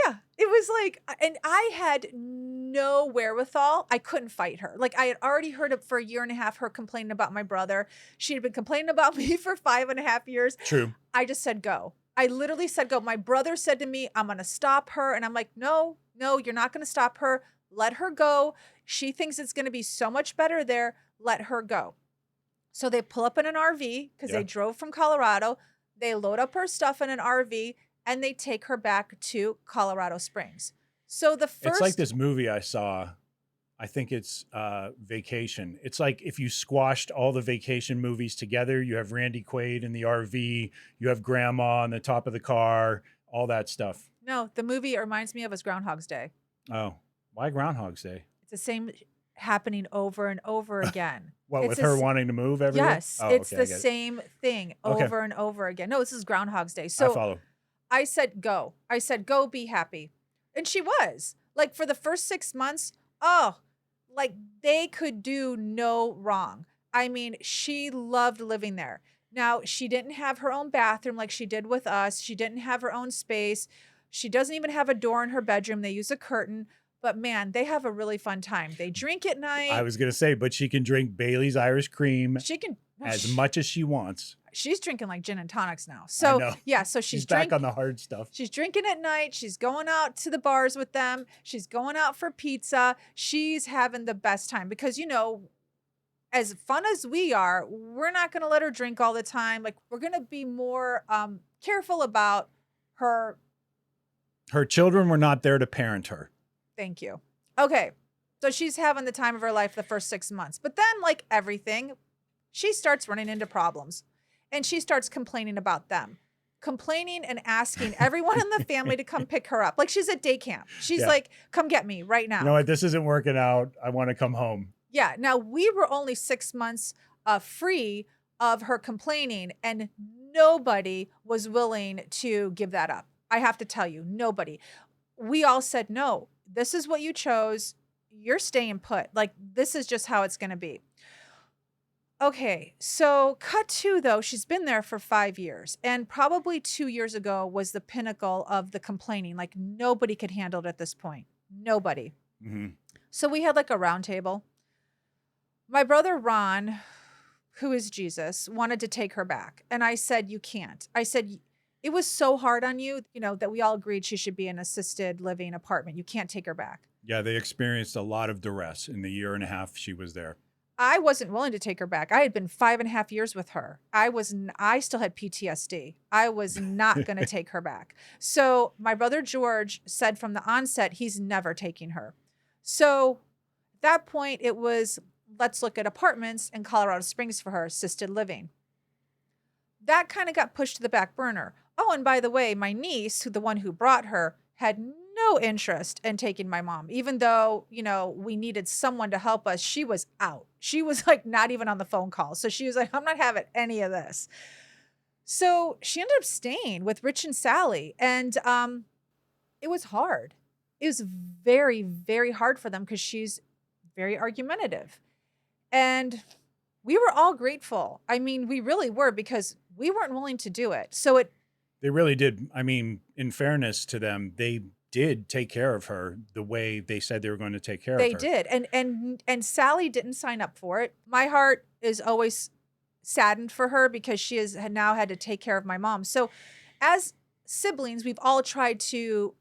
Speaker 2: Yeah, it was like, and I had no wherewithal. I couldn't fight her. Like I had already heard it for a year and a half, her complaining about my brother. She had been complaining about me for 5.5 years.
Speaker 1: True.
Speaker 2: I just said, go. I literally said, go. My brother said to me, I'm going to stop her. And I'm like, no, you're not going to stop her. Let her go. She thinks it's going to be so much better there. Let her go. So they pull up in an RV because they drove from Colorado. They load up her stuff in an RV and they take her back to Colorado Springs. So
Speaker 1: It's like this movie I saw. I think it's Vacation. It's like if you squashed all the vacation movies together, you have Randy Quaid in the RV, you have grandma on the top of the car, all that stuff.
Speaker 2: No, the movie it reminds me of is Groundhog's Day.
Speaker 1: Oh, why Groundhog's Day?
Speaker 2: It's the same happening over and over again.
Speaker 1: What,
Speaker 2: It's
Speaker 1: with her wanting to move everywhere?
Speaker 2: Yes,
Speaker 1: Oh,
Speaker 2: it's
Speaker 1: okay, I
Speaker 2: the
Speaker 1: get it.
Speaker 2: same thing over and over again. No, this is Groundhog's Day.
Speaker 1: I
Speaker 2: So
Speaker 1: follow.
Speaker 2: I said, go. I said, go be happy. And she was. Like for the first 6 months, like they could do no wrong. I mean, she loved living there. Now, she didn't have her own bathroom like she did with us. She didn't have her own space. She doesn't even have a door in her bedroom. They use a curtain. But man, they have a really fun time. They drink at night.
Speaker 1: I was going to say, but she can drink Bailey's Irish Cream
Speaker 2: She can
Speaker 1: as much as she wants.
Speaker 2: She's drinking like gin and tonics now.
Speaker 1: I
Speaker 2: So
Speaker 1: know.
Speaker 2: yeah, so she's
Speaker 1: back on the hard stuff.
Speaker 2: She's drinking at night. She's going out to the bars with them. She's going out for pizza. She's having the best time because, as fun as we are, we're not going to let her drink all the time. Like we're going to be more careful about her.
Speaker 1: Her children were not there to parent her.
Speaker 2: Thank you. Okay. So she's having the time of her life the first 6 months. But then, like everything, she starts running into problems and she starts complaining about them. Complaining and asking everyone in the family to come pick her up. Like she's at day camp. She's like, come get me right now.
Speaker 1: You know what? This isn't working out. I want to come home.
Speaker 2: Yeah. Now we were only 6 months free of her complaining and nobody was willing to give that up. I have to tell you, nobody. We all said, no, this is what you chose. You're staying put. Like this is just how it's going to be. Okay, so cut to though, she's been there for 5 years and probably 2 years ago was the pinnacle of the complaining. Like nobody could handle it at this point. Nobody.
Speaker 1: Mm-hmm.
Speaker 2: So we had like a round table. My brother Ron, who is Jesus, wanted to take her back. And I said, you can't. I said, it was so hard on you, that we all agreed she should be in an assisted living apartment. You can't take her back.
Speaker 1: Yeah, they experienced a lot of duress in the year and a half she was there.
Speaker 2: I wasn't willing to take her back. I had been 5.5 years with her. I still had PTSD. I was not going to take her back. So my brother George said from the onset, he's never taking her. So at that point it was, let's look at apartments in Colorado Springs for her, assisted living. That kind of got pushed to the back burner. Oh, and by the way, my niece, the one who brought her, had no interest in taking my mom. Even though, we needed someone to help us, she was out. She was like not even on the phone call. So she was like, I'm not having any of this. So she ended up staying with Rich and Sally. And it was hard. It was very, very hard for them because she's very argumentative. And we were all grateful. I mean, we really were because we weren't willing to do it. So
Speaker 1: they really did. I mean, in fairness to them, they did take care of her the way they said they were going to take care of her.
Speaker 2: They did. And Sally didn't sign up for it. My heart is always saddened for her because she has now had to take care of my mom. So as siblings, we've all tried to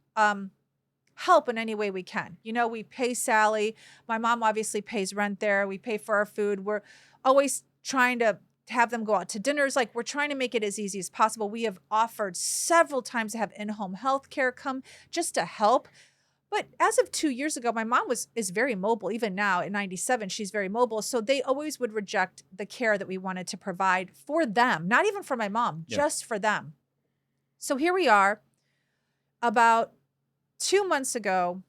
Speaker 2: help in any way we can. We pay Sally. My mom obviously pays rent there. We pay for our food. We're always trying to have them go out to dinners. Like we're trying to make it as easy as possible. We have offered several times to have in-home health care come just to help. But as of 2 years ago, my mom is very mobile. Even now at 97, she's very mobile. So they always would reject the care that we wanted to provide for them, not even for my mom, just for them. So here we are about 2 months ago.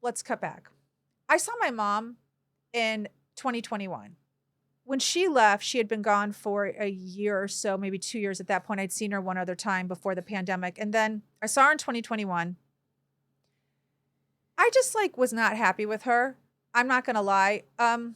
Speaker 2: Let's cut back. I saw my mom in 2021. When she left, she had been gone for a year or so, maybe 2 years at that point. I'd seen her one other time before the pandemic. And then I saw her in 2021. I just like was not happy with her. I'm not going to lie. I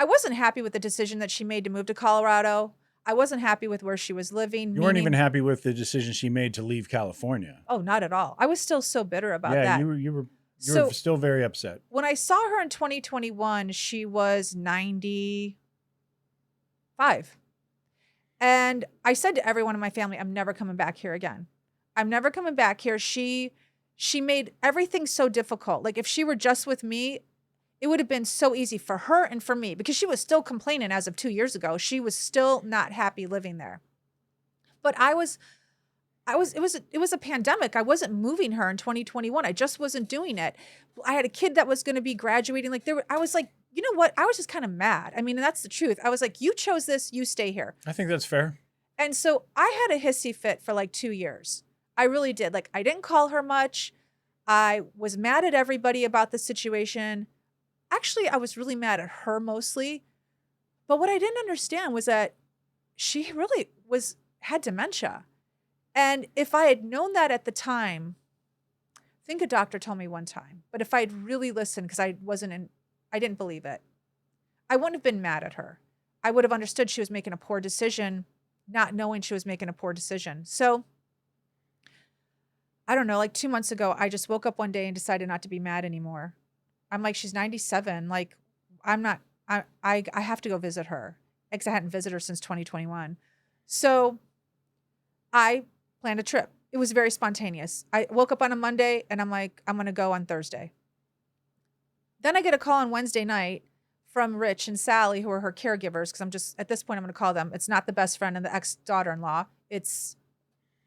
Speaker 2: wasn't happy with the decision that she made to move to Colorado. I wasn't happy with where she was living.
Speaker 1: You weren't even happy with the decision she made to leave California.
Speaker 2: Oh, not at all. I was still so bitter about
Speaker 1: Yeah,
Speaker 2: that.
Speaker 1: you were
Speaker 2: So
Speaker 1: still very upset.
Speaker 2: when I saw her in 2021, she was 95. And I said to everyone in my family, I'm never coming back here again. I'm never coming back here. She made everything so difficult. Like if she were just with me, it would have been so easy for her and for me because she was still complaining as of 2 years ago. She was still not happy living there. But it was a pandemic. I wasn't moving her in 2021. I just wasn't doing it. I had a kid that was going to be graduating. I was like, you know what? I was just kind of mad. I mean, and that's the truth. I was like, you chose this, you stay here.
Speaker 1: I think that's fair.
Speaker 2: And so I had a hissy fit for like 2 years. I really did. Like I didn't call her much. I was mad at everybody about the situation. Actually, I was really mad at her mostly. But what I didn't understand was that she really had dementia. And if I had known that at the time, I think a doctor told me one time, but if I'd really listened, because I didn't believe it, I wouldn't have been mad at her. I would have understood she was making a poor decision, not knowing she was making a poor decision. So I don't know, like 2 months ago, I just woke up one day and decided not to be mad anymore. I'm like, she's 97. Like, I have to go visit her because I hadn't visited her since 2021. So I planned a trip. It was very spontaneous. I woke up on a Monday and I'm like, I'm going to go on Thursday. Then I get a call on Wednesday night from Rich and Sally, who are her caregivers. Cause at this point, I'm going to call them. It's not the best friend and the ex-daughter-in-law.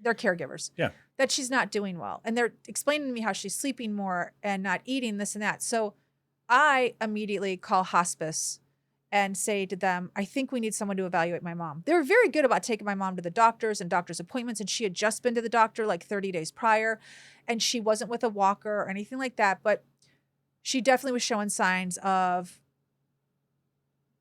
Speaker 2: They're caregivers.
Speaker 1: Yeah.
Speaker 2: That she's not doing well. And they're explaining to me how she's sleeping more and not eating this and that. So I immediately call hospice and say to them, I think we need someone to evaluate my mom. They were very good about taking my mom to the doctors and doctor's appointments. And she had just been to the doctor like 30 days prior. And she wasn't with a walker or anything like that. But she definitely was showing signs of,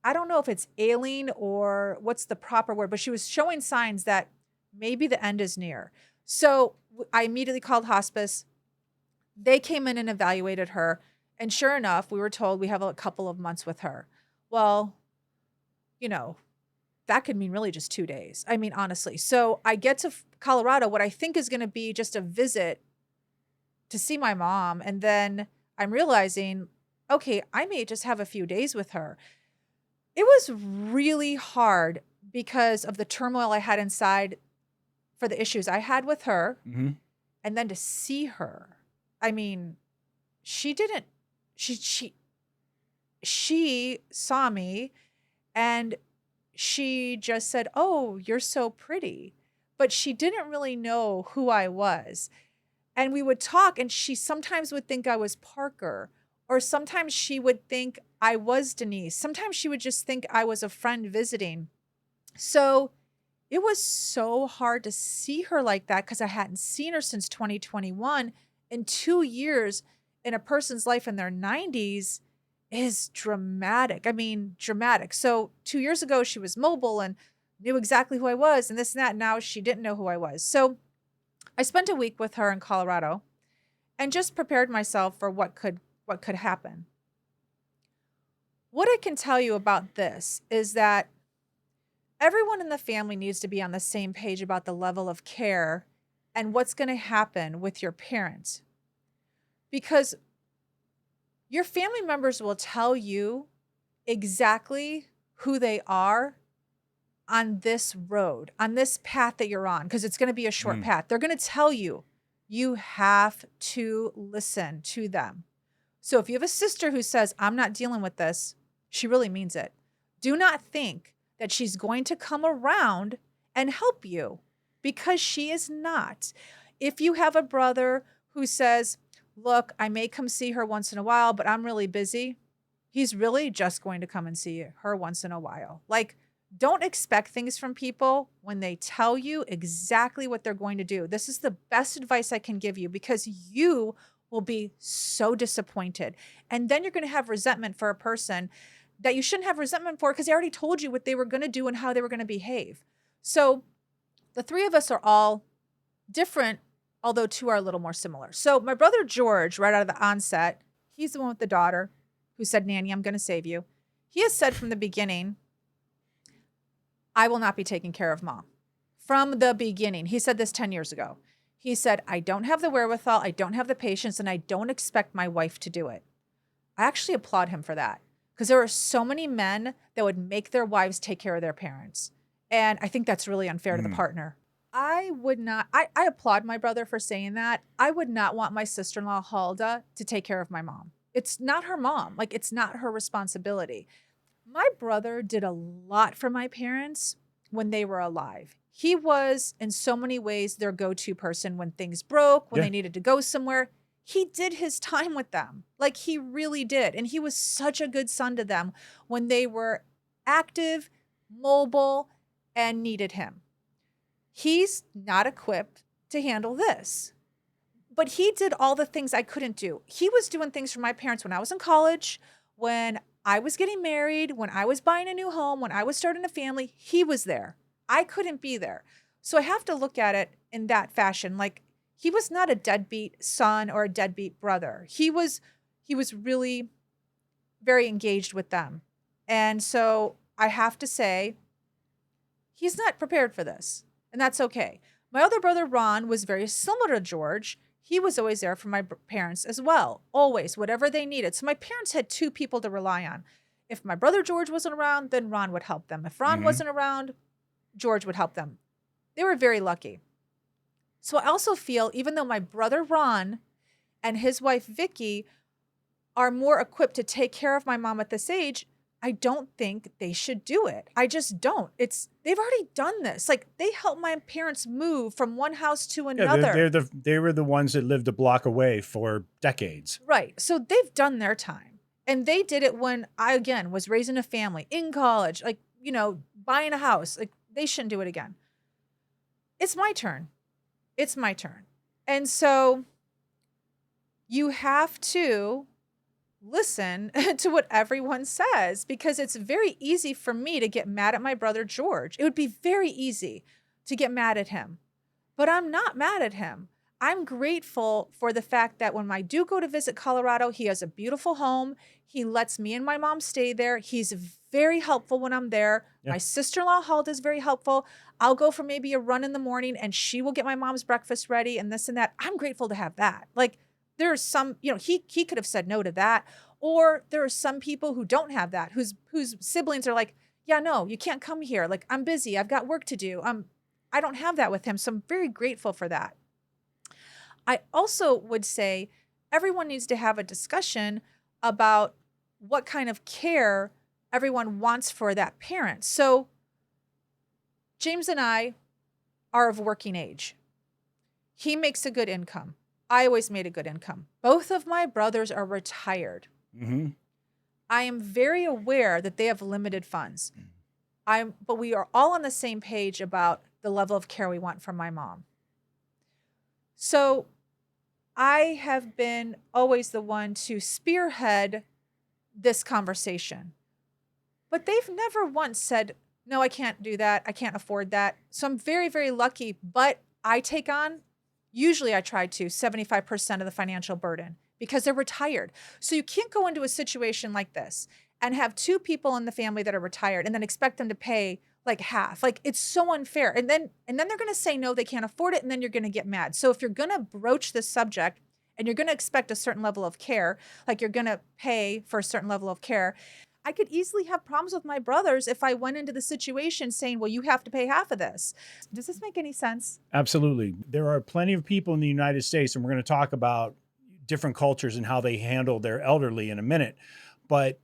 Speaker 2: I don't know if it's ailing or what's the proper word, but she was showing signs that maybe the end is near. So I immediately called hospice. They came in and evaluated her. And sure enough, we were told we have a couple of months with her. Well, that could mean really just 2 days. I mean, honestly. So I get to Colorado, what I think is going to be just a visit to see my mom. And then I'm realizing, okay, I may just have a few days with her. It was really hard because of the turmoil I had inside for the issues I had with her.
Speaker 1: Mm-hmm.
Speaker 2: And then to see her. I mean, she saw me and she just said, "Oh, you're so pretty." But she didn't really know who I was. And we would talk and she sometimes would think I was Parker, or sometimes she would think I was Denise. Sometimes she would just think I was a friend visiting. So it was so hard to see her like that because I hadn't seen her since 2021. In 2 years in a person's life in their 90s is dramatic. I mean, dramatic. So 2 years ago, she was mobile and knew exactly who I was and this and that. Now she didn't know who I was. So I spent a week with her in Colorado and just prepared myself for what could happen. What I can tell you about this is that everyone in the family needs to be on the same page about the level of care and what's going to happen with your parents. Because your family members will tell you exactly who they are on this road, on this path that you're on, because it's going to be a short path. They're going to tell you, you have to listen to them. So if you have a sister who says, I'm not dealing with this, she really means it. Do not think that she's going to come around and help you, because she is not. If you have a brother who says, look, I may come see her once in a while, but I'm really busy, he's really just going to come and see her once in a while. Like, don't expect things from people when they tell you exactly what they're going to do. This is the best advice I can give you, because you will be so disappointed. And then you're going to have resentment for a person that you shouldn't have resentment for because they already told you what they were going to do and how they were going to behave. So the three of us are all different, although two are a little more similar. So my brother George, right out of the onset, he's the one with the daughter who said, Nanny, I'm going to save you. He has said from the beginning, I will not be taking care of Mom. From the beginning. He said this 10 years ago. He said, I don't have the wherewithal, I don't have the patience, and I don't expect my wife to do it. I actually applaud him for that because there are so many men that would make their wives take care of their parents. And I think that's really unfair to the partner. I would not, I applaud my brother for saying that. I would not want my sister-in-law, Hulda, to take care of my mom. It's not her mom. Like, it's not her responsibility. My brother did a lot for my parents when they were alive. He was, in so many ways, their go-to person when things broke, when they needed to go somewhere. He did his time with them. Like, he really did. And he was such a good son to them when they were active, mobile, and needed him. He's not equipped to handle this. But he did all the things I couldn't do. He was doing things for my parents when I was in college, when I was getting married, when I was buying a new home, when I was starting a family. He was there. I couldn't be there. So I have to look at it in that fashion. Like, he was not a deadbeat son or a deadbeat brother. He was really very engaged with them. And so I have to say, he's not prepared for this. And that's okay. My other brother, Ron, was very similar to George. He was always there for my parents as well. Always, whatever they needed. So my parents had two people to rely on. If my brother George wasn't around, then Ron would help them. If Ron wasn't around, George would help them. They were very lucky. So I also feel, even though my brother Ron and his wife Vicky are more equipped to take care of my mom at this age, I don't think they should do it. I just don't. They've already done this. Like, they helped my parents move from one house to another.
Speaker 1: Yeah, they were the ones that lived a block away for decades.
Speaker 2: Right. So they've done their time. And they did it when I, again, was raising a family, in college, like, buying a house. Like, they shouldn't do it again. It's my turn. It's my turn. And so you have to listen to what everyone says, because it's very easy for me to get mad at my brother George. It would be very easy to get mad at him, but I'm not mad at him. I'm grateful for the fact that when I do go to visit Colorado, he has a beautiful home. He lets me and my mom stay there. He's very helpful when I'm there. Yeah. My sister-in-law, Hulda, is very helpful. I'll go for maybe a run in the morning and she will get my mom's breakfast ready and this and that. I'm grateful to have that. Like, there are some, he could have said no to that. Or there are some people who don't have that, whose siblings are like, yeah, no, you can't come here. Like, I'm busy. I've got work to do. I don't have that with him. So I'm very grateful for that. I also would say everyone needs to have a discussion about what kind of care everyone wants for that parent. So James and I are of working age. He makes a good income. I always made a good income. Both of my brothers are retired. I am very aware that they have limited funds. But we are all on the same page about the level of care we want from my mom. So I have been always the one to spearhead this conversation. But they've never once said, no, I can't do that. I can't afford that. So I'm very, very lucky. But I take on, usually I try to, 75% of the financial burden because they're retired. So you can't go into a situation like this and have two people in the family that are retired and then expect them to pay like half. Like, it's so unfair. And then they're going to say, no, they can't afford it. And then you're going to get mad. So if you're going to broach this subject and you're going to expect a certain level of care, like you're going to pay for a certain level of care, I could easily have problems with my brothers if I went into the situation saying, well, you have to pay half of this. Does this make any sense?
Speaker 1: Absolutely. There are plenty of people in the United States, and we're going to talk about different cultures and how they handle their elderly in a minute. But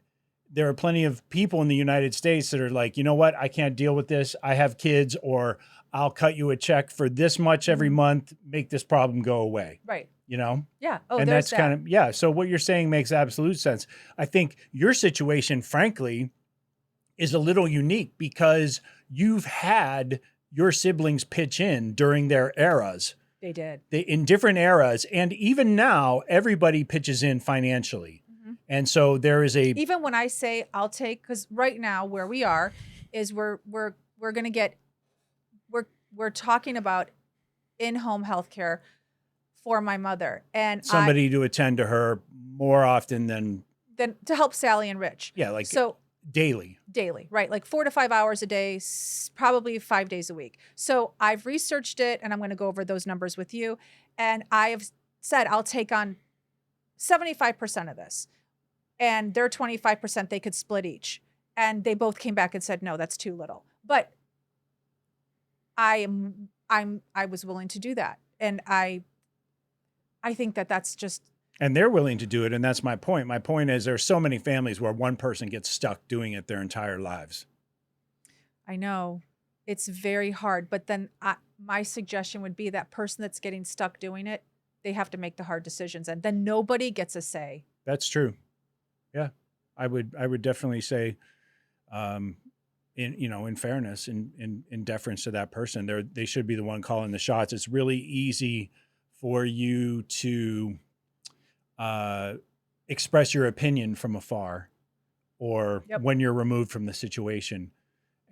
Speaker 1: there are plenty of people in the United States that are like, you know what? I can't deal with this. I have kids, or I'll cut you a check for this much every month, make this problem go away.
Speaker 2: Right.
Speaker 1: Yeah.
Speaker 2: Oh,
Speaker 1: and
Speaker 2: there's
Speaker 1: that's kind of, yeah. So what you're saying makes absolute sense. I think your situation, frankly, is a little unique because you've had your siblings pitch in during their eras.
Speaker 2: They did.
Speaker 1: in different eras. And even now, everybody pitches in financially. And so there is a,
Speaker 2: Even when I say I'll take, because right now where we are is we're going to get, we're talking about in-home healthcare for my mother, and
Speaker 1: somebody to attend to her more often than
Speaker 2: then to help Sally and Rich.
Speaker 1: like
Speaker 2: So
Speaker 1: daily.
Speaker 2: right? Like 4 to 5 hours a day, probably 5 days a week. So I've researched it, and I'm going to go over those numbers with you. And I have said I'll take on 75% of this, and their 25% they could split each. And they both came back and said, no, that's too little. But I was willing to do that, and I think that that's just.
Speaker 1: And they're willing to do it. And that's my point. My point is there's so many families where one person gets stuck doing it their entire lives.
Speaker 2: I know it's very hard, but then my suggestion would be that person that's getting stuck doing it, they have to make the hard decisions, and then nobody gets a say.
Speaker 1: That's true. Yeah. I would definitely say, in fairness, in deference to that person, they should be the one calling the shots. It's really easy for you to express your opinion from afar or when you're removed from the situation.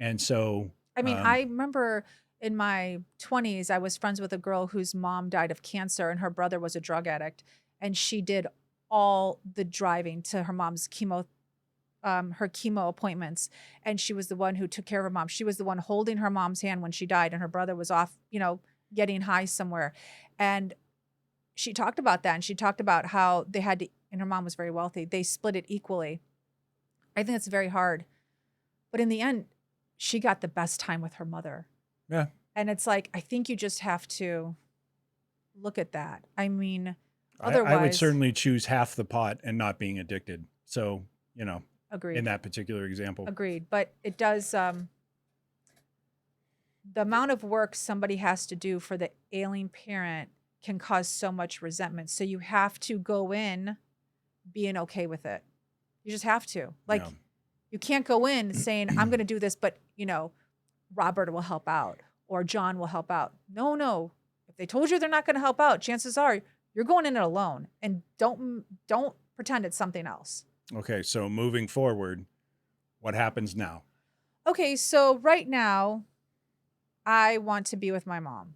Speaker 1: And so,
Speaker 2: I mean, I remember in my 20s, I was friends with a girl whose mom died of cancer and her brother was a drug addict. And she did all the driving to her mom's chemo appointments. And she was the one who took care of her mom. She was the one holding her mom's hand when she died and her brother was off, getting high somewhere. And she talked about that. And she talked about how they had to, and her mom was very wealthy. They split it equally. I think it's very hard. But in the end, she got the best time with her mother.
Speaker 1: Yeah.
Speaker 2: And it's like, I think you just have to look at that. I mean, otherwise.
Speaker 1: I would certainly choose half the pot and not being addicted. So,
Speaker 2: agreed.
Speaker 1: In that particular example.
Speaker 2: Agreed. But it does, the amount of work somebody has to do for the ailing parent can cause so much resentment. So you have to go in being okay with it. You just have to. You can't go in saying, I'm going to do this, but, Robert will help out or John will help out. No. If they told you they're not going to help out, chances are you're going in it alone, and don't pretend it's something else.
Speaker 1: Okay. So moving forward, what happens now?
Speaker 2: Okay. So right now I want to be with my mom.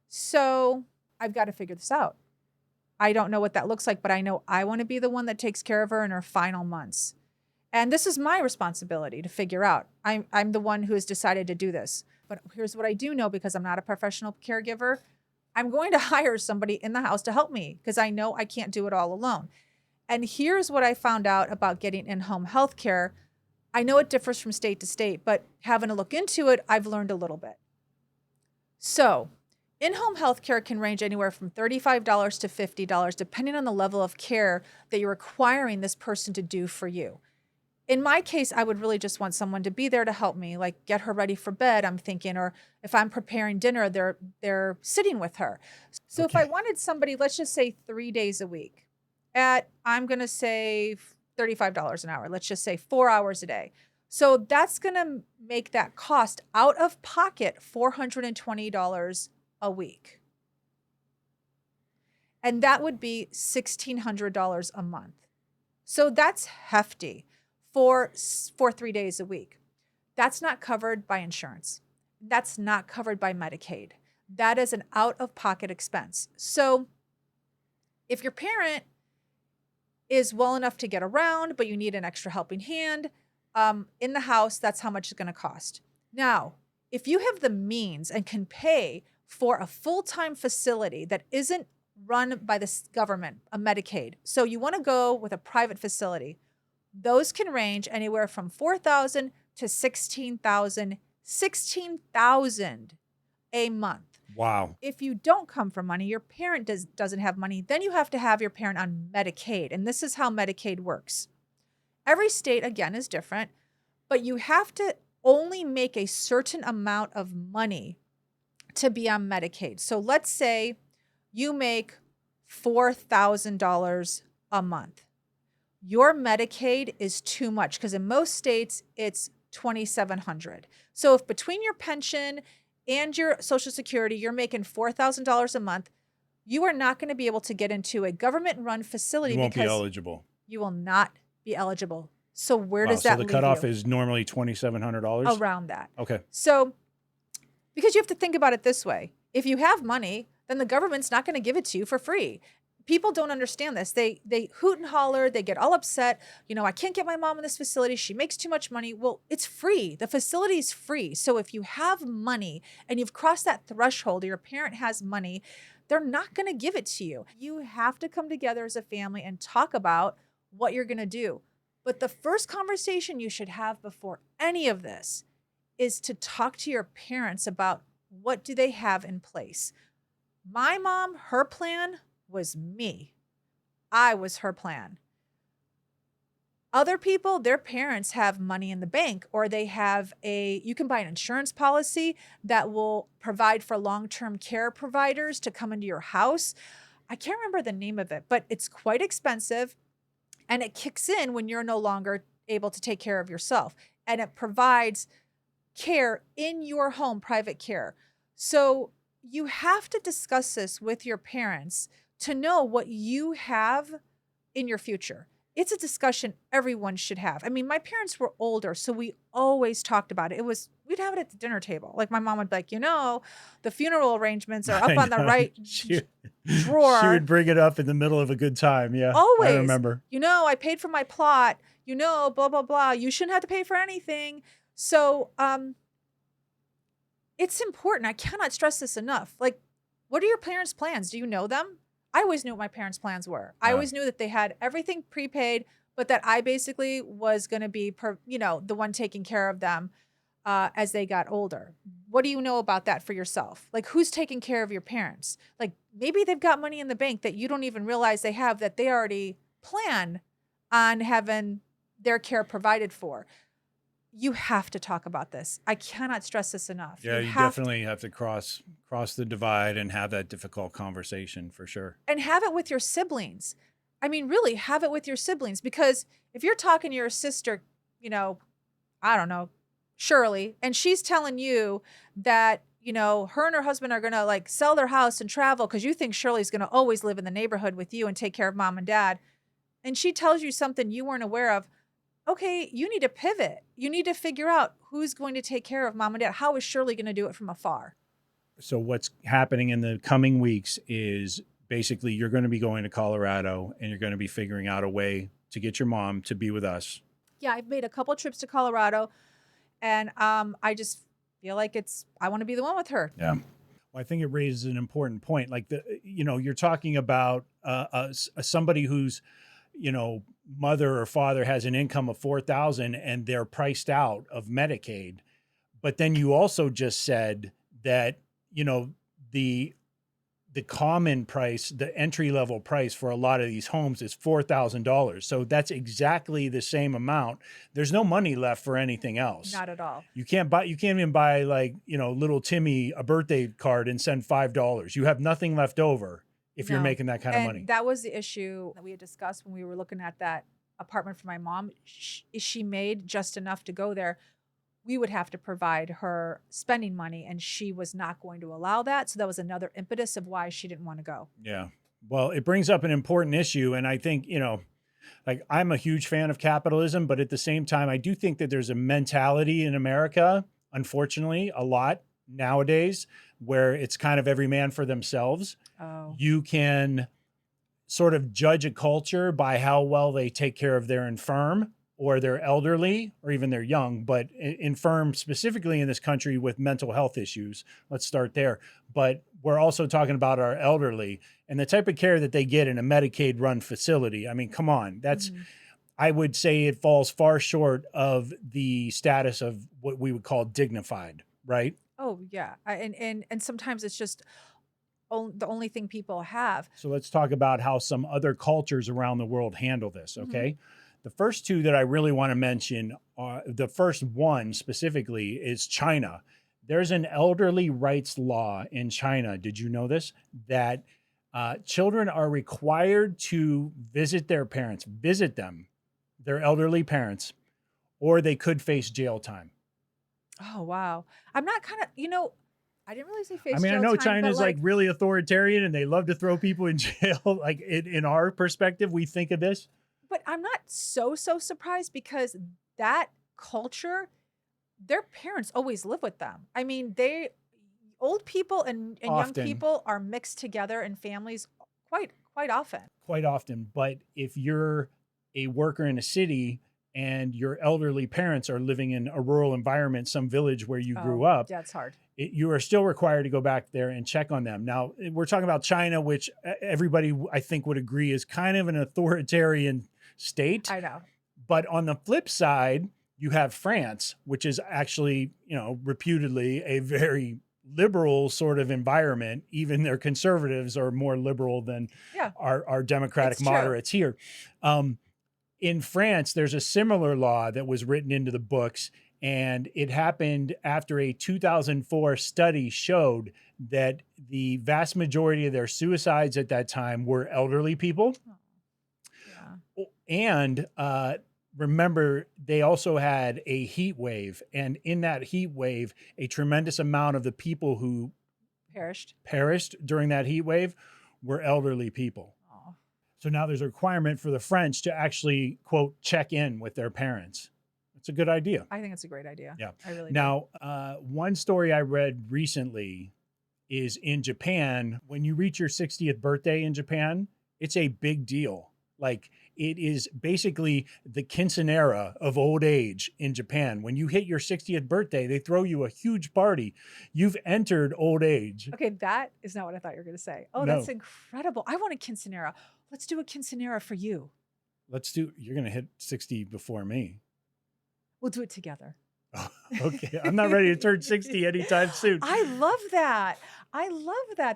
Speaker 2: So I've got to figure this out. I don't know what that looks like, but I know I want to be the one that takes care of her in her final months. And this is my responsibility to figure out. I'm the one who has decided to do this. But here's what I do know, because I'm not a professional caregiver. I'm going to hire somebody in the house to help me because I know I can't do it all alone. And here's what I found out about getting in-home health care. I know it differs from state to state, but having a look into it, I've learned a little bit. So in-home health care can range anywhere from $35 to $50, depending on the level of care that you're requiring this person to do for you. In my case, I would really just want someone to be there to help me, like get her ready for bed, I'm thinking, or if I'm preparing dinner, they're sitting with her. So if I wanted somebody, let's just say 3 days a week at, I'm going to say $35 an hour. Let's just say 4 hours a day. So that's going to make that cost out of pocket $420 a week. And that would be $1,600 a month. So that's hefty for 3 days a week. That's not covered by insurance. That's not covered by Medicaid. That is an out-of-pocket expense. So if your parent is well enough to get around, but you need an extra helping hand in the house, that's how much it's going to cost. Now, if you have the means and can pay for a full-time facility that isn't run by the government, a Medicaid, so you want to go with a private facility, those can range anywhere from $4,000 to $16,000 a month.
Speaker 1: Wow.
Speaker 2: If you don't come from money, your parent doesn't have money, then you have to have your parent on Medicaid. And this is how Medicaid works. Every state, again, is different, but you have to only make a certain amount of money to be on Medicaid. So let's say you make $4,000 a month. Your Medicaid is too much because in most states it's $2,700. So if between your pension and your Social Security, you're making $4,000 a month, you are not going to be able to get into a government-run facility
Speaker 1: You won't be
Speaker 2: because
Speaker 1: eligible.
Speaker 2: you will not be eligible. So where
Speaker 1: Wow,
Speaker 2: does
Speaker 1: so
Speaker 2: that
Speaker 1: the
Speaker 2: leave
Speaker 1: cutoff
Speaker 2: you?
Speaker 1: is normally $2,700?
Speaker 2: Around that.
Speaker 1: Okay.
Speaker 2: So because you have to think about it this way. If you have money, then the government's not going to give it to you for free. People don't understand this. They hoot and holler, they get all upset. I can't get my mom in this facility. She makes too much money. Well, it's free. The facility is free. So if you have money and you've crossed that threshold, or your parent has money, they're not going to give it to you. You have to come together as a family and talk about what you're going to do. But the first conversation you should have before any of this is to talk to your parents about what do they have in place. My mom, her plan was me. I was her plan. Other people, their parents have money in the bank, or they have you can buy an insurance policy that will provide for long-term care providers to come into your house. I can't remember the name of it, but it's quite expensive, and it kicks in when you're no longer able to take care of yourself. And it provides care in your home, private care. So you have to discuss this with your parents to know what you have in your future. It's a discussion everyone should have. I mean, my parents were older, so we always talked about it. We'd have it at the dinner table. Like my mom would be like, the funeral arrangements are up
Speaker 1: I
Speaker 2: on the
Speaker 1: know.
Speaker 2: right
Speaker 1: She
Speaker 2: drawer.
Speaker 1: She would bring it up in the middle of a good time. Yeah.
Speaker 2: Always.
Speaker 1: I remember.
Speaker 2: I paid for my plot, blah, blah, blah. You shouldn't have to pay for anything. So, it's important. I cannot stress this enough. Like, what are your parents' plans? Do you know them? I always knew what my parents' plans were. I always knew that they had everything prepaid, but that I basically was going to be, the one taking care of them as they got older. What do you know about that for yourself? Like, who's taking care of your parents? Like, maybe they've got money in the bank that you don't even realize they have, that they already plan on having their care provided for. You have to talk about this. I cannot stress this enough.
Speaker 1: Yeah, you definitely have to cross the divide and have that difficult conversation for sure.
Speaker 2: And have it with your siblings. I mean, really have it with your siblings, because if you're talking to your sister, I don't know, Shirley, and she's telling you that, her and her husband are going to like sell their house and travel because you think Shirley's going to always live in the neighborhood with you and take care of mom and dad. And she tells you something you weren't aware of. Okay, you need to pivot. You need to figure out who's going to take care of mom and dad. How is Shirley going to do it from afar?
Speaker 1: So what's happening in the coming weeks is basically you're going to be going to Colorado and you're going to be figuring out a way to get your mom to be with us.
Speaker 2: Yeah, I've made a couple of trips to Colorado, and I just feel like I want to be the one with her.
Speaker 1: Yeah. Well, I think it raises an important point. Like you're talking about somebody who's, mother or father has an income of $4,000 and they're priced out of Medicaid. But then you also just said that, the common price, the entry level price for a lot of these homes is $4,000. So that's exactly the same amount. There's no money left for anything else.
Speaker 2: Not at all.
Speaker 1: You can't even buy like, little Timmy a birthday card and send $5. You have nothing left over if you're making that kind of money.
Speaker 2: That was the issue that we had discussed when we were looking at that apartment for my mom. She made just enough to go there. We would have to provide her spending money, and she was not going to allow that. So that was another impetus of why she didn't want to go.
Speaker 1: Yeah. Well, it brings up an important issue. And I think, like I'm a huge fan of capitalism, but at the same time, I do think that there's a mentality in America, unfortunately, a lot nowadays, where it's kind of every man for themselves.
Speaker 2: Oh.
Speaker 1: You can sort of judge a culture by how well they take care of their infirm or their elderly or even their young, but infirm specifically in this country with mental health issues. Let's start there. But we're also talking about our elderly and the type of care that they get in a Medicaid run facility. I mean, come on, that's, I would say it falls far short of the status of what we would call dignified, right?
Speaker 2: Oh yeah. And sometimes it's just the only thing people have.
Speaker 1: So let's talk about how some other cultures around the world handle this. Okay. The first two that I really want to mention are the first one specifically is China. There's an elderly rights law in China. Did you know this? That children are required to visit their parents, their elderly parents, or they could face jail time.
Speaker 2: Oh, wow. I'm not kind of, I didn't really say face
Speaker 1: I mean, I
Speaker 2: jail
Speaker 1: know
Speaker 2: time, but
Speaker 1: China's like really authoritarian and they love to throw people in jail. Like in our perspective, we think of this
Speaker 2: but I'm not so surprised because that culture, their parents always live with them. I mean, old people and young
Speaker 1: often,
Speaker 2: people are mixed together in families quite often.
Speaker 1: quite often. But if you're a worker in a city and your elderly parents are living in a rural environment, some village where you grew up,
Speaker 2: Yeah, it's hard.
Speaker 1: you are still required to go back there and check on them. Now, we're talking about China, which everybody I think would agree is kind of an authoritarian state.
Speaker 2: I know.
Speaker 1: But on the flip side, you have France, which is actually, reputedly a very liberal sort of environment. Even their conservatives are more liberal than
Speaker 2: Yeah.
Speaker 1: our Democratic
Speaker 2: It's true.
Speaker 1: moderates here. In France, there's a similar law that was written into the books, and it happened after a 2004 study showed that the vast majority of their suicides at that time were elderly people.
Speaker 2: Yeah.
Speaker 1: And remember, they also had a heat wave. And in that heat wave, a tremendous amount of the people who perished during that heat wave were elderly people.
Speaker 2: Oh.
Speaker 1: So now there's a requirement for the French to actually, quote, check in with their parents. It's a good idea.
Speaker 2: I think it's a great idea.
Speaker 1: Yeah.
Speaker 2: I really do.
Speaker 1: Now, one story I read recently is in Japan. When you reach your 60th birthday in Japan, it's a big deal. Like it is basically the quinceanera of old age in Japan. When you hit your 60th birthday, they throw you a huge party. You've entered old age.
Speaker 2: Okay, that is not what I thought you were going to say. Oh,
Speaker 1: No.
Speaker 2: that's incredible. I want a quinceanera. Let's do a quinceanera for you.
Speaker 1: You're going to hit 60 before me.
Speaker 2: We'll do it together.
Speaker 1: Oh, okay. I'm not ready to turn 60 anytime soon.
Speaker 2: I love that.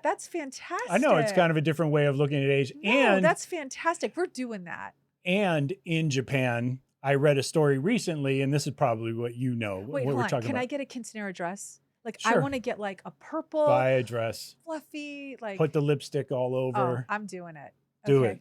Speaker 2: That's fantastic.
Speaker 1: I know it's kind of a different way of looking at age.
Speaker 2: No,
Speaker 1: and
Speaker 2: that's fantastic. We're doing that.
Speaker 1: And in Japan, I read a story recently, and this is probably what you know.
Speaker 2: Wait,
Speaker 1: what
Speaker 2: hold
Speaker 1: we're
Speaker 2: on.
Speaker 1: talking
Speaker 2: Can
Speaker 1: about.
Speaker 2: I get a quinceanera dress? Like
Speaker 1: Sure.
Speaker 2: I want to get like a purple,
Speaker 1: Buy a dress.
Speaker 2: fluffy, like
Speaker 1: Put the lipstick all
Speaker 2: Oh,
Speaker 1: over.
Speaker 2: I'm doing it.
Speaker 1: Do
Speaker 2: Okay.
Speaker 1: it.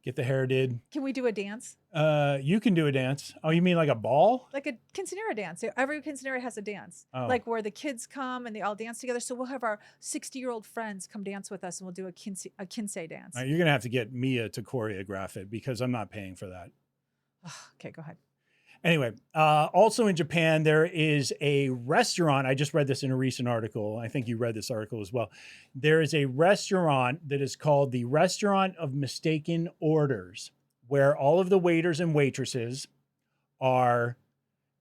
Speaker 1: Get the hair did.
Speaker 2: Can we do a dance?
Speaker 1: You can do a dance. Oh, you mean like a ball?
Speaker 2: Like a quinceanera dance. So every quinceanera has a dance.
Speaker 1: Oh.
Speaker 2: Like where the kids come and they all dance together. So we'll have our 60-year-old friends come dance with us and we'll do a quince dance.
Speaker 1: You're going to have to get Mia to choreograph it because I'm not paying for that.
Speaker 2: Okay, go ahead.
Speaker 1: Anyway, also in Japan, there is a restaurant. I just read this in a recent article. I think you read this article as well. There is a restaurant that is called the Restaurant of Mistaken Orders, where all of the waiters and waitresses are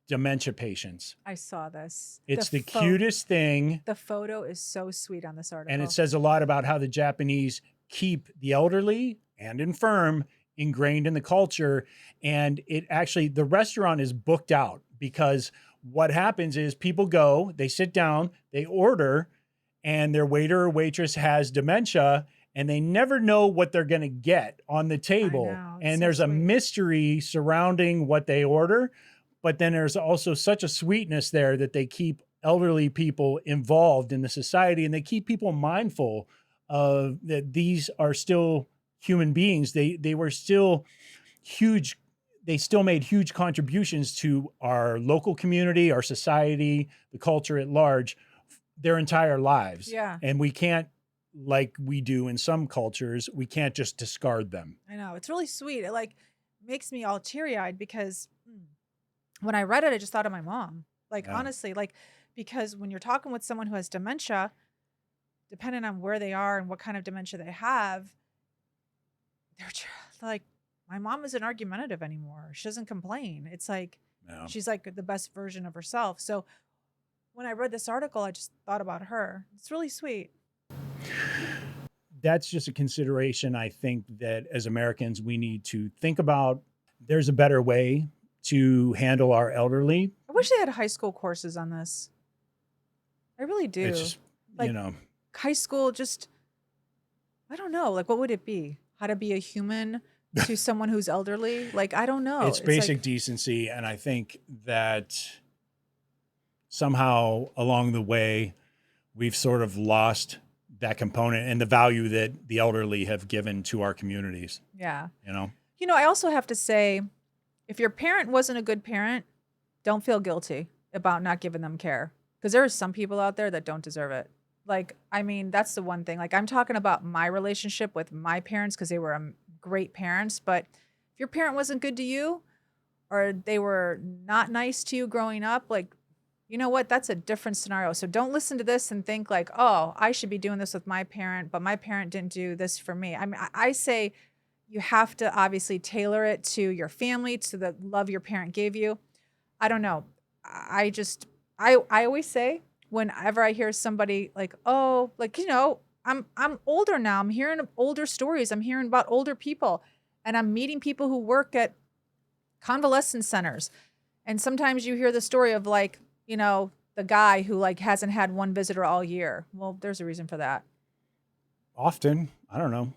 Speaker 1: dementia patients.
Speaker 2: I saw this.
Speaker 1: It's the cutest thing.
Speaker 2: The photo is so sweet on this article.
Speaker 1: And it says a lot about how the Japanese keep the elderly and infirm ingrained in the culture. And it actually, the restaurant is booked out because what happens is people go, they sit down, they order, and their waiter or waitress has dementia and they never know what they're going to get on the table. And there's a mystery surrounding what they order. But then there's also such a sweetness there that they keep elderly people involved in the society and they keep people mindful of that these are still human beings. They were still huge. They still made huge contributions to our local community, our society, the culture at large, their entire lives.
Speaker 2: Yeah.
Speaker 1: And we can't, like we do in some cultures, we can't just discard them.
Speaker 2: I know. It's really sweet. It like makes me all teary-eyed because when I read it, I just thought of my mom. Like, honestly, like, because when you're talking with someone who has dementia, depending on where they are and what kind of dementia they have, they're like, my mom isn't argumentative anymore. She doesn't complain. It's like, she's like the best version of herself. So when I read this article, I just thought about her. It's really sweet.
Speaker 1: That's just a consideration I think that as Americans, we need to think about. There's a better way to handle our elderly.
Speaker 2: I wish they had high school courses on this. I really do.
Speaker 1: It's just,
Speaker 2: like, high school, just, I don't know. Like, what would it be? How to be a human to someone who's elderly? Like, I don't know.
Speaker 1: It's basic decency. And I think that somehow along the way, we've sort of lost that component and the value that the elderly have given to our communities.
Speaker 2: Yeah.
Speaker 1: You know,
Speaker 2: I also have to say, if your parent wasn't a good parent, don't feel guilty about not giving them care. Because there are some people out there that don't deserve it. Like, I mean, that's the one thing. Like, I'm talking about my relationship with my parents because they were great parents. But if your parent wasn't good to you or they were not nice to you growing up, like, you know what? That's a different scenario. So don't listen to this and think like, oh, I should be doing this with my parent, but my parent didn't do this for me. I mean, I say you have to obviously tailor it to your family, to the love your parent gave you. I don't know. I just, I always say whenever I hear somebody like, oh, like, you know, I'm older now. I'm hearing older stories. I'm hearing about older people and I'm meeting people who work at convalescent centers. And sometimes you hear the story of like, you know, the guy who like hasn't had one visitor all year. Well, there's a reason for that.
Speaker 1: Often, I don't know.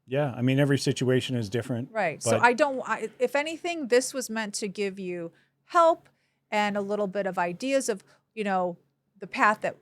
Speaker 1: Yeah, I mean, every situation is different.
Speaker 2: Right. So
Speaker 1: But
Speaker 2: if anything, this was meant to give you help and a little bit of ideas of, you know, the path that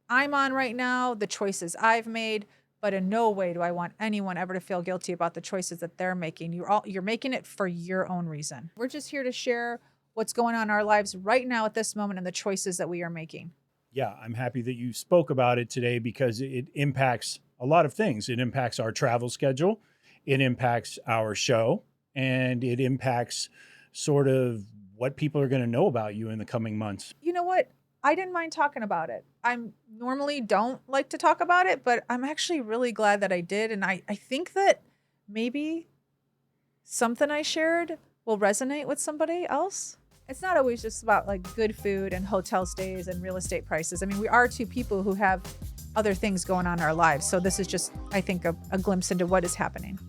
Speaker 2: I'm on right now, the choices I've made, but in no way do I want anyone ever to feel guilty about the choices that they're making. You're making it for your own reason. We're just here to share what's going on in our lives right now at this moment and the choices that we are making.
Speaker 1: yeah, I'm happy that you spoke about it today because it impacts a lot of things. It impacts our travel schedule, it impacts our show, and it impacts sort of what people are going to know about you in the coming months.
Speaker 2: You know what? I didn't mind talking about it. I normally don't like to talk about it, but I'm actually really glad that I did. And I think that maybe something I shared will resonate with somebody else. It's not always just about like good food and hotel stays and real estate prices. I mean, we are two people who have other things going on in our lives. So this is just, I think, a glimpse into what is happening.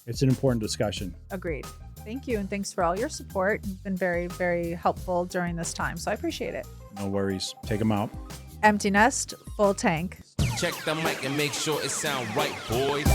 Speaker 1: It's an important discussion.
Speaker 2: Agreed. Thank you. And thanks for all your support. You've been very, very helpful during this time. So I appreciate it.
Speaker 1: No worries. Take them out.
Speaker 2: Empty nest, full tank.
Speaker 3: Check the mic and make sure it sound right, boys.